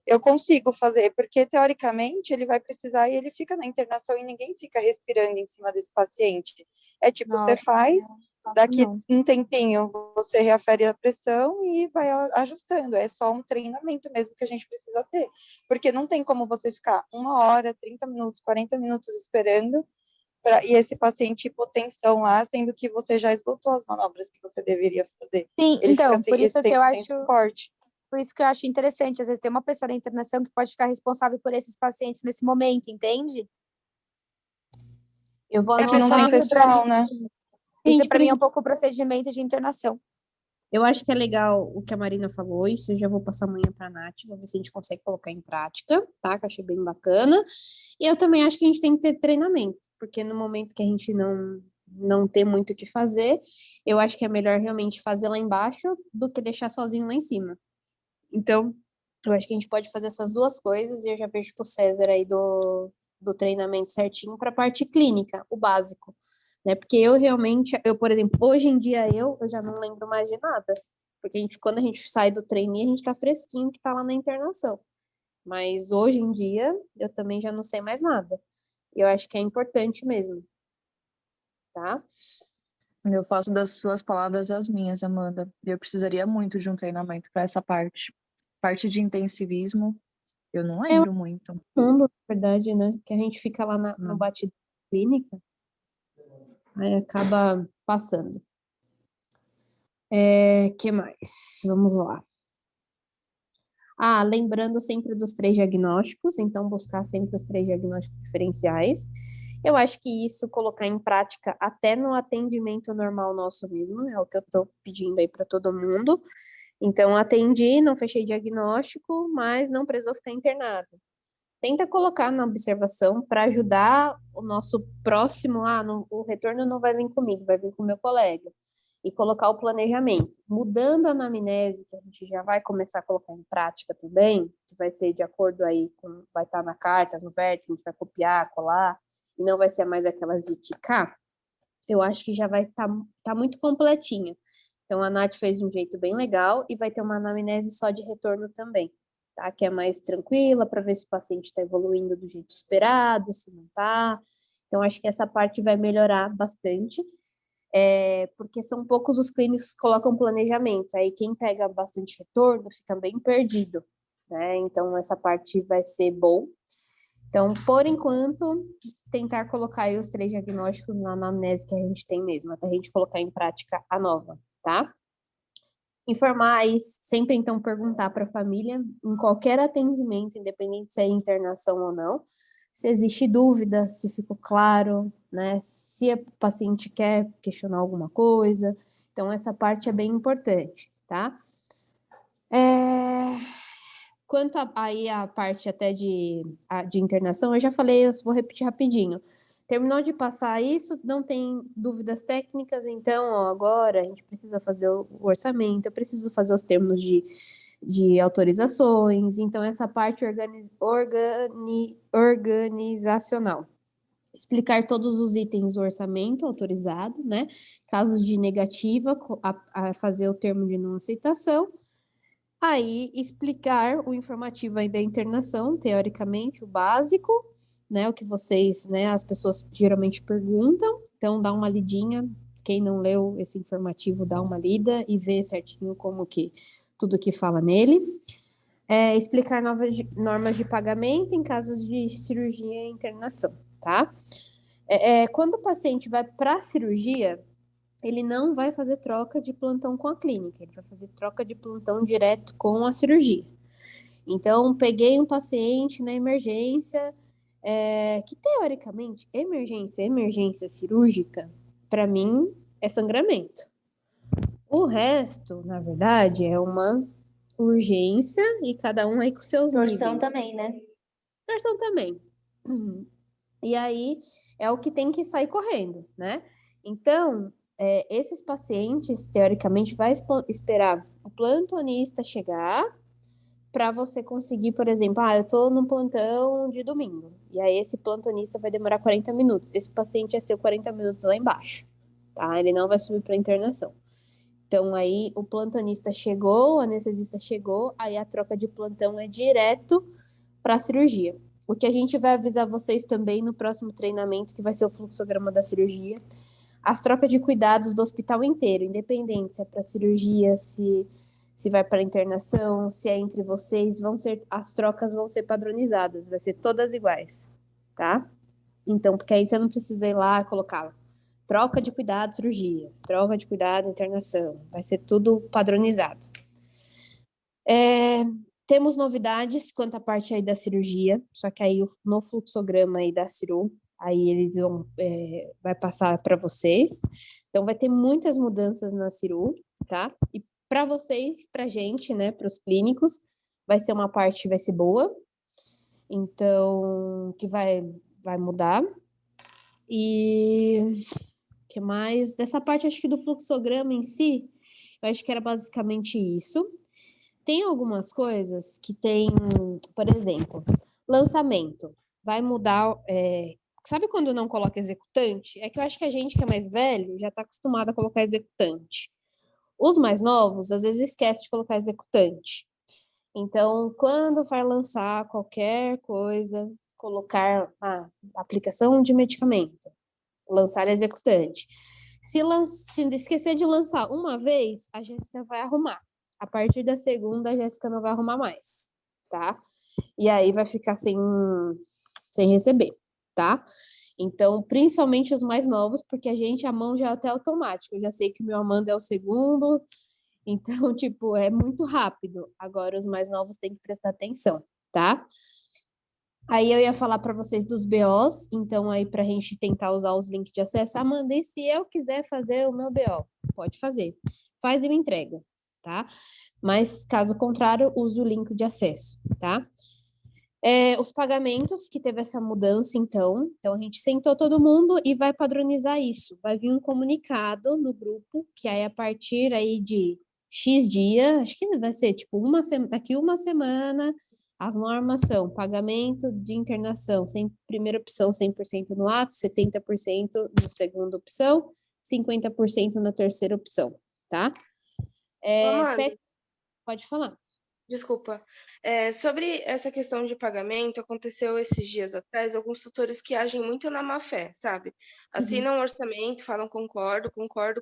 eu consigo fazer, porque teoricamente ele vai precisar e ele fica na internação e ninguém fica respirando em cima desse paciente. É tipo, você Nossa, faz, não, daqui não. um tempinho você reafere a pressão e vai ajustando. É só um treinamento mesmo que a gente precisa ter. Porque não tem como você ficar 1 hora, 30 minutos, 40 minutos esperando e esse paciente hipotensão lá, sendo que você já esgotou as manobras que você deveria fazer. Sim, Ele fica então, por esse isso que tempo eu sem acho, suporte. por isso que eu acho interessante, às vezes, ter uma pessoa na internação que pode ficar responsável por esses pacientes nesse momento, entende? Eu vou É que não tem anotar. pessoal, né? Isso, Gente, para mim, é um pouco o procedimento de internação. eu acho que é legal o que a Marina falou, isso eu já vou passar amanhã para a Nath, vou ver se a gente consegue colocar em prática, tá? Que eu achei bem bacana. E eu também acho que a gente tem que ter treinamento, porque no momento que a gente não tem muito o que fazer, eu acho que é melhor realmente fazer lá embaixo do que deixar sozinho lá em cima. Então, eu acho que a gente pode fazer essas duas coisas, e eu já vejo com o César aí do treinamento certinho para a parte clínica, o básico, né? Porque eu realmente, por exemplo, hoje em dia eu já não lembro mais de nada, porque quando a gente sai do trainee, a gente tá fresquinho que tá lá na internação. Mas hoje em dia, eu também já não sei mais nada. E eu acho que é importante mesmo, tá? Eu faço das suas palavras as minhas, Amanda. Eu precisaria muito de um treinamento para essa parte. Parte de intensivismo, eu não É lembro muito. mundo, na verdade, né? Que a gente fica lá no Não. batido clínica, aí acaba passando. Que mais? Vamos lá. Lembrando sempre dos 3 diagnósticos, então buscar sempre os 3 diagnósticos diferenciais. Eu acho que isso colocar em prática até no atendimento normal nosso mesmo, é o que eu estou pedindo aí para todo mundo. Então, atendi, não fechei diagnóstico, mas não precisou ficar internado. Tenta colocar na observação para ajudar o nosso próximo. O retorno não vai vir comigo, vai vir com o meu colega. E colocar o planejamento. Mudando a anamnese, que a gente já vai começar a colocar em prática também, que vai ser de acordo aí com, vai estar na carta, no vértice, a gente vai copiar, colar, e não vai ser mais aquelas de ticar, eu acho que já vai tá muito completinha. Então, a Nath fez de um jeito bem legal e vai ter uma anamnese só de retorno também, tá? Que é mais tranquila para ver se o paciente está evoluindo do jeito esperado, se não tá. Então, acho que essa parte vai melhorar bastante, porque são poucos os clínicos que colocam planejamento. Aí, quem pega bastante retorno fica bem perdido, né? Então, essa parte vai ser bom. Então, por enquanto, tentar colocar aí os 3 diagnósticos na anamnese que a gente tem mesmo, até a gente colocar em prática a nova, tá? Informar aí, sempre então perguntar para a família, em qualquer atendimento, independente se é internação ou não, se existe dúvida, se ficou claro, né? Se o paciente quer questionar alguma coisa. Então, essa parte é bem importante, tá? Quanto aí a parte até de internação, eu já falei, eu vou repetir rapidinho. Terminou de passar isso, não tem dúvidas técnicas, então, agora a gente precisa fazer o orçamento, eu preciso fazer os termos de autorizações, então essa parte organizacional. Explicar todos os itens do orçamento autorizado, né? Casos de negativa, a fazer o termo de não aceitação. Aí, explicar o informativo aí da internação, teoricamente, o básico, né, o que vocês, né, as pessoas geralmente perguntam, então dá uma lidinha, quem não leu esse informativo, dá uma lida e vê certinho como que, tudo que fala nele. Explicar normas de pagamento em casos de cirurgia e internação, tá? Quando o paciente vai para a cirurgia, ele não vai fazer troca de plantão com a clínica, ele vai fazer troca de plantão direto com a cirurgia. Então, peguei um paciente na emergência, que teoricamente, emergência cirúrgica, para mim, é sangramento. O resto, na verdade, é uma urgência e cada um aí com seus Torção níveis. também, né? Torção também. E aí é o que tem que sair correndo, né? Então, esses pacientes, teoricamente, vai esperar o plantonista chegar para você conseguir, por exemplo, eu tô num plantão de domingo, e aí esse plantonista vai demorar 40 minutos. Esse paciente é seu 40 minutos lá embaixo, tá? Ele não vai subir para internação. Então, aí o plantonista chegou, o anestesista chegou, aí a troca de plantão é direto para a cirurgia. O que a gente vai avisar vocês também no próximo treinamento, que vai ser o fluxograma da cirurgia, as trocas de cuidados do hospital inteiro, independente se é para cirurgia, se vai para internação, se é entre vocês, as trocas vão ser padronizadas, vai ser todas iguais, tá? Então, porque aí você não precisa ir lá colocar troca de cuidado, cirurgia, troca de cuidado, internação, vai ser tudo padronizado. Temos novidades quanto à parte aí da cirurgia, só que aí no fluxograma aí da Ciru, aí eles vai passar para vocês. Então vai ter muitas mudanças na Ciru, tá? E para vocês, pra gente, né, para os clínicos, vai ser uma parte, vai ser boa. Então, que vai mudar. E que mais? Dessa parte, acho que do fluxograma em si, eu acho que era basicamente isso. Tem algumas coisas que tem, por exemplo, lançamento. Vai mudar. Sabe quando não coloca executante? É que eu acho que a gente que é mais velho já está acostumado a colocar executante. Os mais novos, às vezes, esquece de colocar executante. Então, quando vai lançar qualquer coisa, colocar a aplicação de medicamento, lançar executante. Se esquecer de lançar uma vez, a Jéssica vai arrumar. A partir da segunda, a Jéssica não vai arrumar mais, tá? E aí vai ficar sem receber, tá? Então, principalmente os mais novos, porque a mão já é até automático. Eu já sei que o meu Amanda é o segundo, então, tipo, é muito rápido. Agora, os mais novos têm que prestar atenção, tá? Aí eu ia falar para vocês dos BOs, então aí para a gente tentar usar os links de acesso. Amanda, e se eu quiser fazer o meu BO? Pode fazer. Faz e me entrega, tá? Mas, caso contrário, use o link de acesso, tá? Os pagamentos, que teve essa mudança, então a gente sentou todo mundo e vai padronizar isso. Vai vir um comunicado no grupo, que aí a partir aí de X dia, acho que vai ser tipo daqui uma semana, as normas são pagamento de internação, primeira opção 100% no ato, 70% na segunda opção, 50% na terceira opção, tá? Amanda, Pode falar. desculpa. Sobre essa questão de pagamento, aconteceu esses dias atrás alguns tutores que agem muito na má fé, sabe? Assinam um orçamento, falam concordo,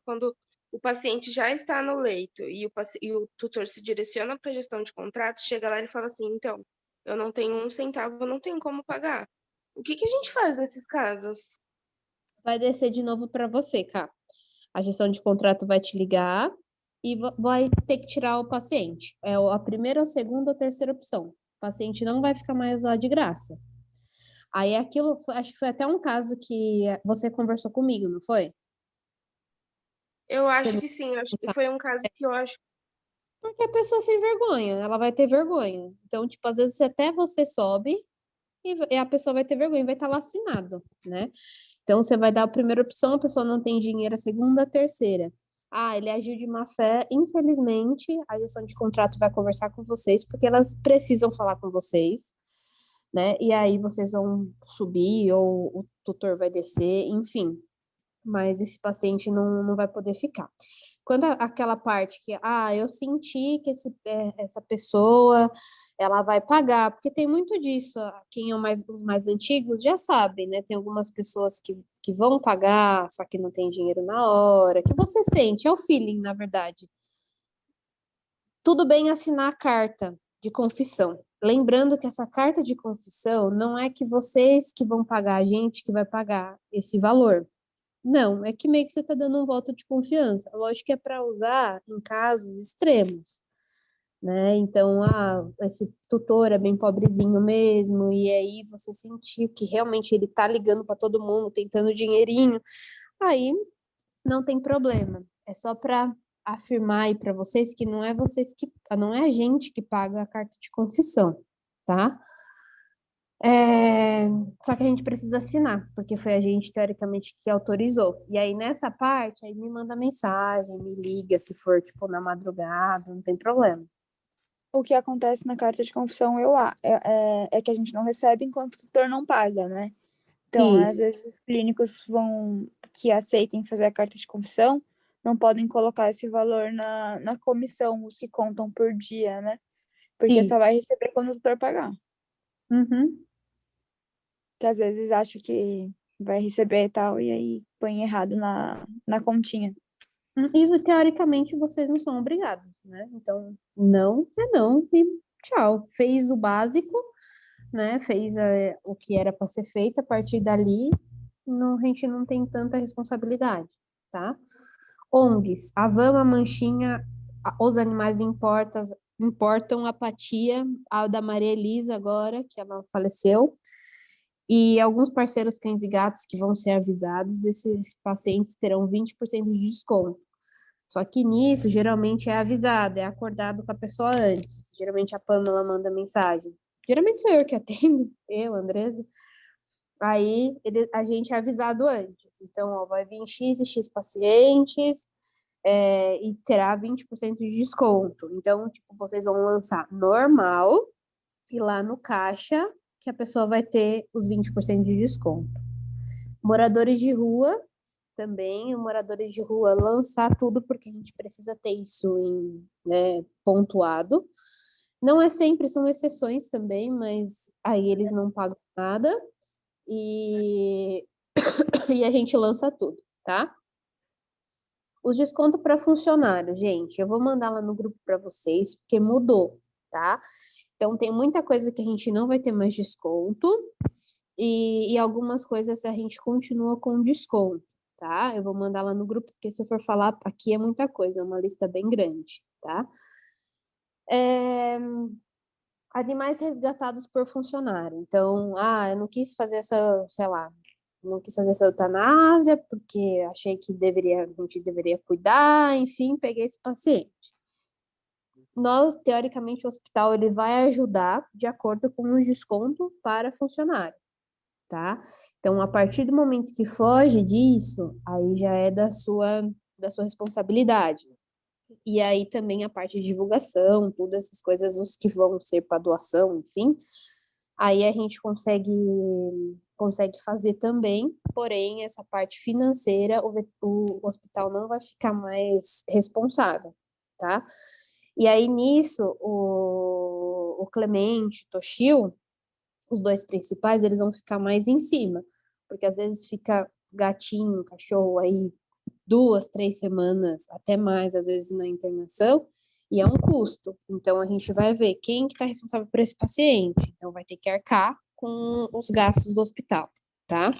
quando o paciente já está no leito e o tutor se direciona para a gestão de contrato, chega lá e fala assim, então, eu não tenho um centavo, eu não tenho como pagar. O que a gente faz nesses casos? Vai descer de novo para você, Cá. A gestão de contrato vai te ligar e vai ter que tirar o paciente. É a primeira, a segunda ou a terceira opção. O paciente não vai ficar mais lá de graça. Aí aquilo, acho que foi até um caso que você conversou comigo, não foi? Eu acho que sim, acho que foi um caso que eu acho. Porque a pessoa sem vergonha, ela vai ter vergonha. Então, tipo, às vezes até você sobe e a pessoa vai ter vergonha, vai estar lá assinado, né? Então, você vai dar a primeira opção, a pessoa não tem dinheiro, a segunda, a terceira. Ele agiu de má fé. Infelizmente, a gestão de contrato vai conversar com vocês, porque elas precisam falar com vocês, né? E aí vocês vão subir, ou o tutor vai descer, enfim. Mas esse paciente não vai poder ficar. Quando aquela parte que, eu senti que essa pessoa, ela vai pagar, porque tem muito disso, quem é os mais antigos já sabem, né? Tem algumas pessoas que vão pagar, só que não tem dinheiro na hora, que você sente, é o feeling, na verdade. Tudo bem assinar a carta de confissão. Lembrando que essa carta de confissão não é que vocês que vão pagar, a gente que vai pagar esse valor. Não, é que meio que você está dando um voto de confiança. Lógico que é para usar em casos extremos, né? Então, esse tutor é bem pobrezinho mesmo, e aí você sentiu que realmente ele tá ligando para todo mundo, tentando dinheirinho, aí não tem problema. É só para afirmar aí para vocês que não não é a gente que paga a carta de confissão, tá? Só que a gente precisa assinar, porque foi a gente, teoricamente, que autorizou. E aí, nessa parte, aí me manda mensagem, me liga, se for, tipo, na madrugada, não tem problema. O que acontece na carta de confissão é que a gente não recebe enquanto o tutor não paga, né? Então, às Isso, vezes, os clínicos que aceitem fazer a carta de confissão não podem colocar esse valor na comissão, os que contam por dia, né? Porque só isso. vai receber quando o tutor pagar. Uhum. Que às vezes acha que vai receber e tal, e aí põe errado na continha. E, teoricamente, vocês não são obrigados, né? Então, não é não e tchau. Fez o básico, né? Fez o que era para ser feito, a partir dali, a gente não tem tanta responsabilidade, tá? ONGs, a Vama, a Manchinha, os animais importam a Apatia, a da Maria Elisa agora, que ela faleceu, e alguns parceiros cães e gatos que vão ser avisados, esses pacientes terão 20% de desconto. Só que nisso, geralmente é avisado, é acordado com a pessoa antes. Geralmente a Pamela manda mensagem. Geralmente sou eu que atendo, eu, Andresa. Aí a gente é avisado antes. Então, ó, vai vir X e X pacientes, e terá 20% de desconto. Então, tipo, vocês vão lançar normal e lá no caixa que a pessoa vai ter os 20% de desconto. Moradores de rua também, o moradores de rua lançar tudo porque a gente precisa ter isso né, pontuado. Não é sempre, são exceções também, mas aí eles não pagam nada e, e a gente lança tudo, tá? Os descontos para funcionário, gente, eu vou mandar lá no grupo para vocês, porque mudou, tá? Então, tem muita coisa que a gente não vai ter mais desconto e algumas coisas a gente continua com desconto, tá? Eu vou mandar lá no grupo, porque se eu for falar aqui é muita coisa, é uma lista bem grande, tá? Animais resgatados por funcionário. Então, eu não quis fazer essa, sei lá, não quis fazer essa eutanásia porque achei que a gente deveria cuidar, enfim, peguei esse paciente. Nós, teoricamente, o hospital ele vai ajudar de acordo com o desconto para funcionário, tá? Então, a partir do momento que foge disso, aí já é da sua responsabilidade. E aí também a parte de divulgação, todas essas coisas, os que vão ser para doação, enfim, aí a gente consegue fazer também, porém, essa parte financeira, o hospital não vai ficar mais responsável, tá? E aí nisso, o Clemente, o Toshio, os dois principais, eles vão ficar mais em cima, porque às vezes fica gatinho, cachorro aí 2, 3 semanas, até mais, às vezes na internação, e é um custo. Então a gente vai ver quem que está responsável por esse paciente. Então vai ter que arcar com os gastos do hospital, tá?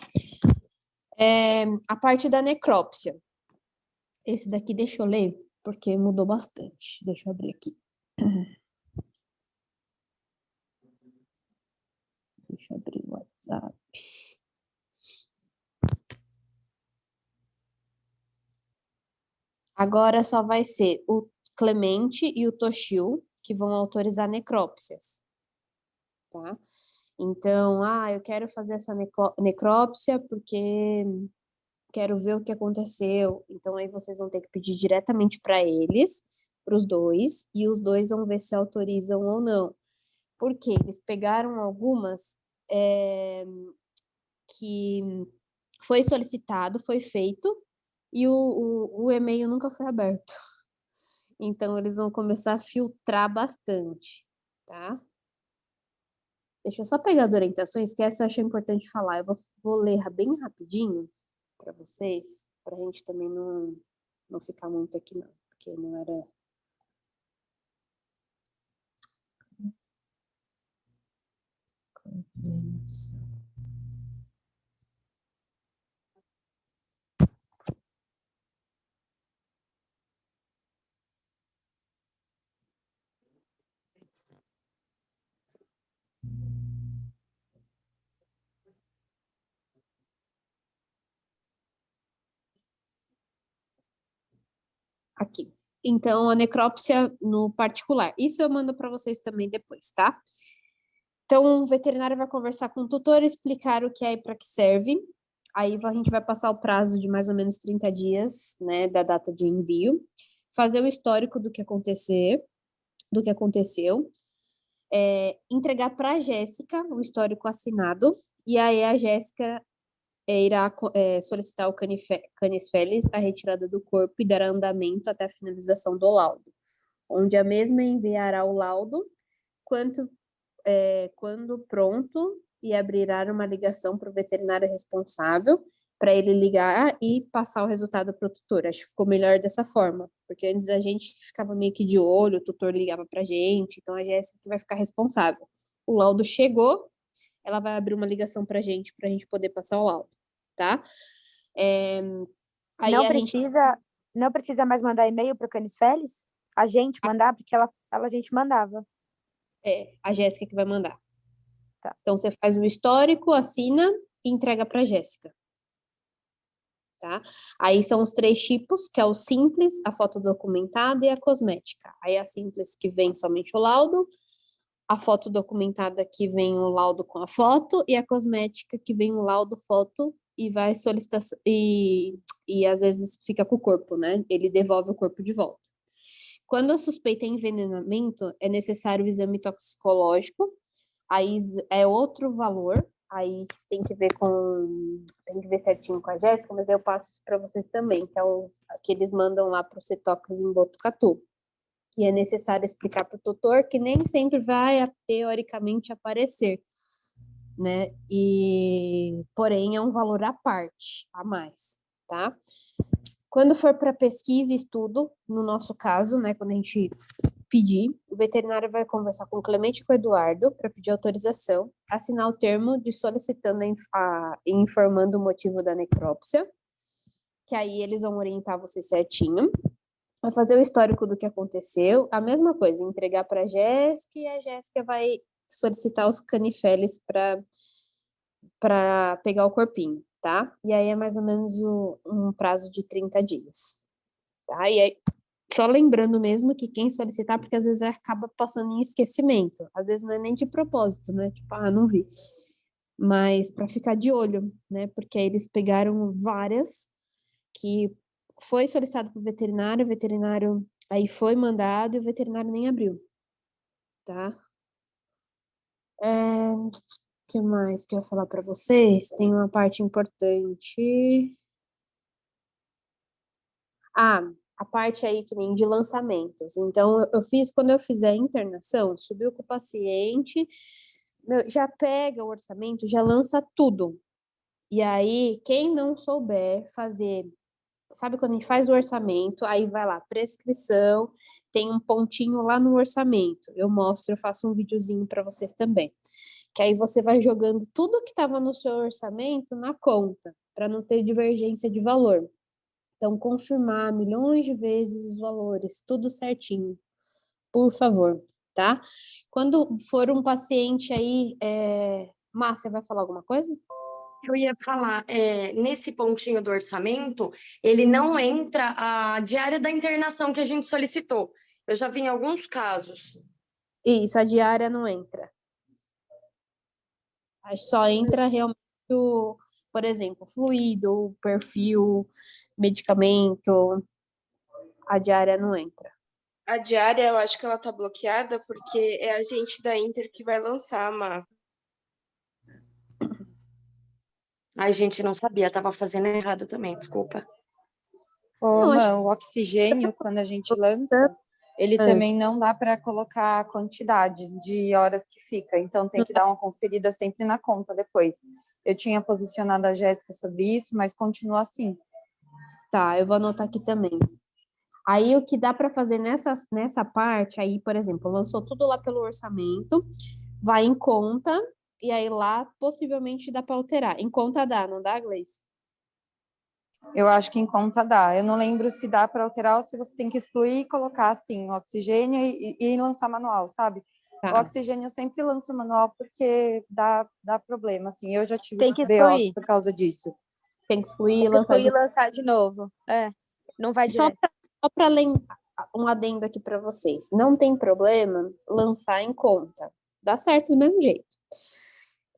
A parte da necrópsia. Esse daqui deixa eu ler, porque mudou bastante. Deixa eu abrir aqui. Deixa eu abrir o WhatsApp. Agora só vai ser o Clemente e o Toshio que vão autorizar necrópsias, tá? Então, eu quero fazer essa necrópsia porque quero ver o que aconteceu. Então, aí vocês vão ter que pedir diretamente para eles, para os dois, e os dois vão ver se autorizam ou não. Porque eles pegaram algumas que foi solicitado, foi feito, e o e-mail nunca foi aberto. Então, eles vão começar a filtrar bastante, tá? Deixa eu só pegar as orientações, que essa eu achei importante falar. Eu vou ler bem rapidinho para vocês, para a gente também não ficar muito aqui, não, porque não era. Coordenação. Aqui. Então, a necrópsia no particular. Isso eu mando para vocês também depois, tá? Então, o veterinário vai conversar com o tutor, explicar o que é e para que serve. Aí a gente vai passar o prazo de mais ou menos 30 dias, né, da data de envio, fazer o histórico do que aconteceu, entregar para a Jéssica o histórico assinado, e aí a Jéssica irá solicitar ao Canis Felis a retirada do corpo e dará andamento até a finalização do laudo, onde a mesma enviará o laudo quando pronto e abrirá uma ligação para o veterinário responsável para ele ligar e passar o resultado para o tutor. Acho que ficou melhor dessa forma, porque antes a gente ficava meio que de olho, o tutor ligava para a gente, então a Jéssica que vai ficar responsável. O laudo chegou, ela vai abrir uma ligação para a gente poder passar o laudo, tá? Aí Não precisa mais mandar e-mail para o Canis Felis? A gente mandar, porque a gente mandava. A Jéssica que vai mandar. Tá. Então, você faz o histórico, assina e entrega para a Jéssica. Tá? Aí são os 3 tipos, que é o simples, a foto documentada e a cosmética. Aí a simples que vem somente o laudo, a foto documentada que vem o laudo com a foto e a cosmética que vem o laudo, foto e vai solicitar e às vezes fica com o corpo, né? Ele devolve o corpo de volta. Quando a suspeita é envenenamento, é necessário o exame toxicológico, aí é outro valor, aí tem que ver certinho com a Jéssica, mas eu passo isso para vocês também, que é o que eles mandam lá para o Cetox em Botucatu. E é necessário explicar para o tutor que nem sempre vai, teoricamente, aparecer, né? Porém, é um valor à parte, a mais, tá? Quando for para pesquisa e estudo, no nosso caso, né, quando a gente pedir, o veterinário vai conversar com o Clemente e com o Eduardo para pedir autorização, assinar o termo de solicitando e informando o motivo da necrópsia, que aí eles vão orientar você certinho, vai fazer o histórico do que aconteceu, a mesma coisa, entregar para a Jéssica e a Jéssica vai solicitar os canifeles para pegar o corpinho, tá? E aí é mais ou menos um prazo de 30 dias, tá? E aí, só lembrando mesmo que quem solicitar, porque às vezes acaba passando em esquecimento, às vezes não é nem de propósito, né? Tipo, não vi. Mas para ficar de olho, né? Porque aí eles pegaram várias que foi solicitado para o veterinário aí foi mandado e o veterinário nem abriu, tá? O que mais que eu ia falar para vocês? Tem uma parte importante. A parte aí que nem de lançamentos. Então, eu fiz, quando eu fizer a internação, subiu com o paciente, já pega o orçamento, já lança tudo. E aí, quem não souber fazer, sabe quando a gente faz o orçamento, aí vai lá, prescrição, tem um pontinho lá no orçamento. Eu faço um videozinho para vocês também. Que aí você vai jogando tudo que estava no seu orçamento na conta, para não ter divergência de valor. Então, confirmar milhões de vezes os valores, tudo certinho, por favor, tá? Quando for um paciente aí, Márcia, vai falar alguma coisa? Eu ia falar, nesse pontinho do orçamento, ele não entra a diária da internação que a gente solicitou. Eu já vi em alguns casos. Isso, a diária não entra. Só entra realmente por exemplo, fluido, perfil, medicamento, a diária não entra. A diária, eu acho que ela tá bloqueada porque é a gente da Inter que vai lançar, Má. Ai, gente, não sabia, tava fazendo errado também, desculpa. O oxigênio, quando a gente lança, ele também não dá para colocar a quantidade de horas que fica, então tem que dar uma conferida sempre na conta depois. Eu tinha posicionado a Jéssica sobre isso, mas continua assim. Tá, eu vou anotar aqui também. Aí, o que dá para fazer nessa parte, aí, por exemplo, lançou tudo lá pelo orçamento, vai em conta, e aí lá, possivelmente, dá para alterar. Em conta dá, não dá, Gleice? Eu acho que em conta dá. Eu não lembro se dá para alterar ou se você tem que excluir e colocar, assim, o oxigênio e lançar manual, sabe? Tá. O oxigênio eu sempre lanço manual porque dá problema, assim. Eu já tive Tem que excluir. BO por causa disso. Tem que excluir e lançar de novo. Não vai direto. Só para lembrar, um adendo aqui para vocês. Não tem problema lançar em conta. Dá certo do mesmo jeito.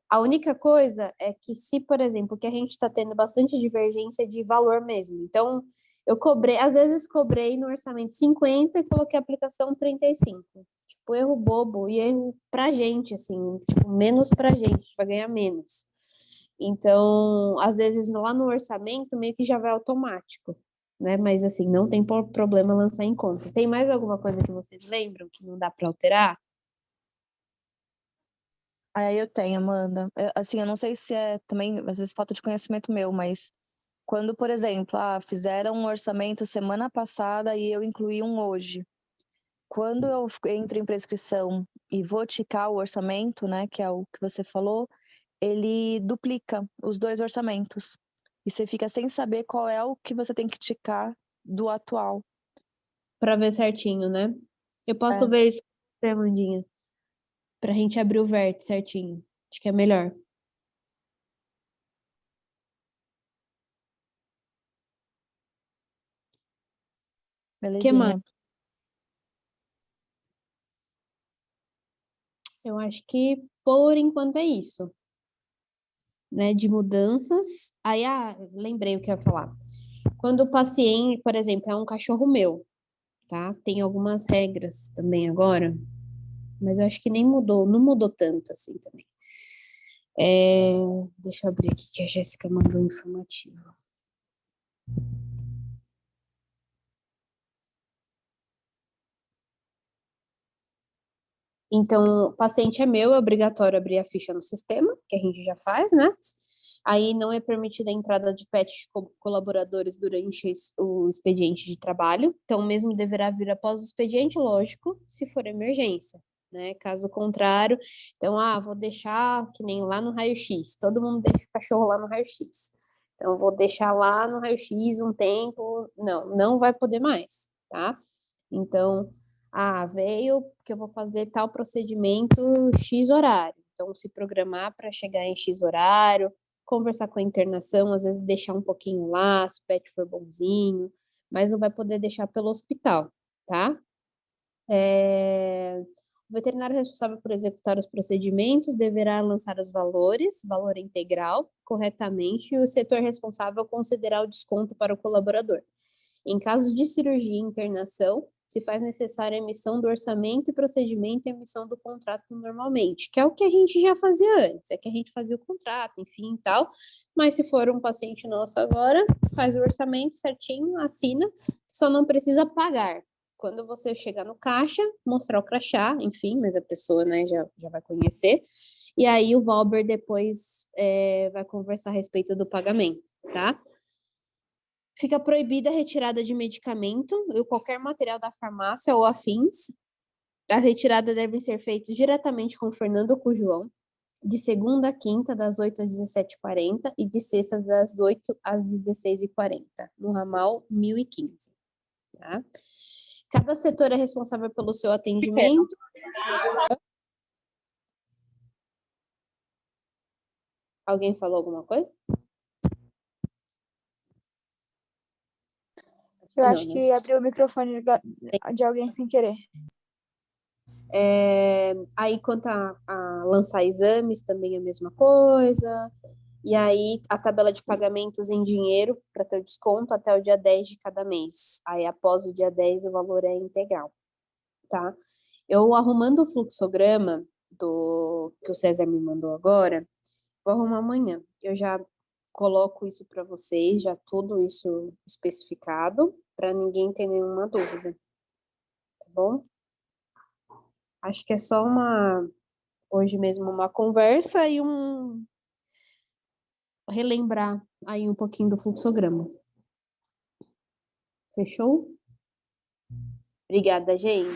A única coisa é que se, por exemplo, que a gente está tendo bastante divergência de valor mesmo. Então, eu cobrei, às vezes cobrei no orçamento 50 e coloquei a aplicação 35. Tipo, erro bobo e erro pra gente, assim, tipo, menos pra gente, vai ganhar menos. Então, às vezes lá no orçamento meio que já vai automático, né? Mas assim, não tem problema lançar em conta. Tem mais alguma coisa que vocês lembram que não dá para alterar? Aí eu tenho, Amanda. Assim, eu não sei se é também, às vezes, falta de conhecimento meu, mas quando, por exemplo, fizeram um orçamento semana passada e eu incluí um hoje. Quando eu entro em prescrição e vou ticar o orçamento, né, que é o que você falou, ele duplica os 2 orçamentos. E você fica sem saber qual é o que você tem que ticar do atual. Para ver certinho, né? Eu posso ver isso, Amandinha, pra gente abrir o vértice certinho. Acho que é melhor. Que mais? Belezinha. Eu acho que por enquanto é isso, né? De mudanças. Aí, lembrei o que eu ia falar. Quando o paciente, por exemplo, é um cachorro meu, tá? Tem algumas regras também agora, mas eu acho que nem mudou, não mudou tanto assim também. Deixa eu abrir aqui que a Jéssica mandou um informativo. Então, o paciente é meu, é obrigatório abrir a ficha no sistema, que a gente já faz, né? Aí não é permitida a entrada de pets colaboradores durante o expediente de trabalho. Então, o mesmo deverá vir após o expediente, lógico, se for emergência, né? Caso contrário, então, vou deixar que nem lá no raio-x. Todo mundo deixa o cachorro lá no raio-x. Então, vou deixar lá no raio-x um tempo. Não vai poder mais, tá? Então, veio que eu vou fazer tal procedimento X horário. Então, se programar para chegar em X horário, conversar com a internação, às vezes deixar um pouquinho lá, se o pet for bonzinho, mas não vai poder deixar pelo hospital, tá? O veterinário responsável por executar os procedimentos deverá lançar os valores, valor integral, corretamente, e o setor responsável considerar o desconto para o colaborador. Em casos de cirurgia e internação, se faz necessária a emissão do orçamento e procedimento e emissão do contrato normalmente, que é o que a gente já fazia antes, é que a gente fazia o contrato, enfim, e tal, mas se for um paciente nosso agora, faz o orçamento certinho, assina, só não precisa pagar. Quando você chegar no caixa, mostrar o crachá, enfim, mas a pessoa, né, já vai conhecer, e aí o Valber depois vai conversar a respeito do pagamento, tá? Fica proibida a retirada de medicamento ou qualquer material da farmácia ou afins. As retiradas devem ser feitas diretamente com o Fernando ou com o João, de segunda a quinta, das 8 às 17h40 e de sexta, das 8 às 16h40, no ramal 1015. Tá? Cada setor é responsável pelo seu atendimento. Alguém falou alguma coisa? Eu acho que abriu o microfone de alguém sem querer. Aí, quanto a lançar exames, também é a mesma coisa. E aí, a tabela de pagamentos em dinheiro, para ter desconto até o dia 10 de cada mês. Aí, após o dia 10, o valor é integral, tá? Eu arrumando o fluxograma que o César me mandou agora, vou arrumar amanhã. Eu já coloco isso para vocês, já tudo isso especificado, para ninguém ter nenhuma dúvida, tá bom? Acho que é só hoje mesmo uma conversa e relembrar aí um pouquinho do fluxograma. Fechou? Obrigada, gente.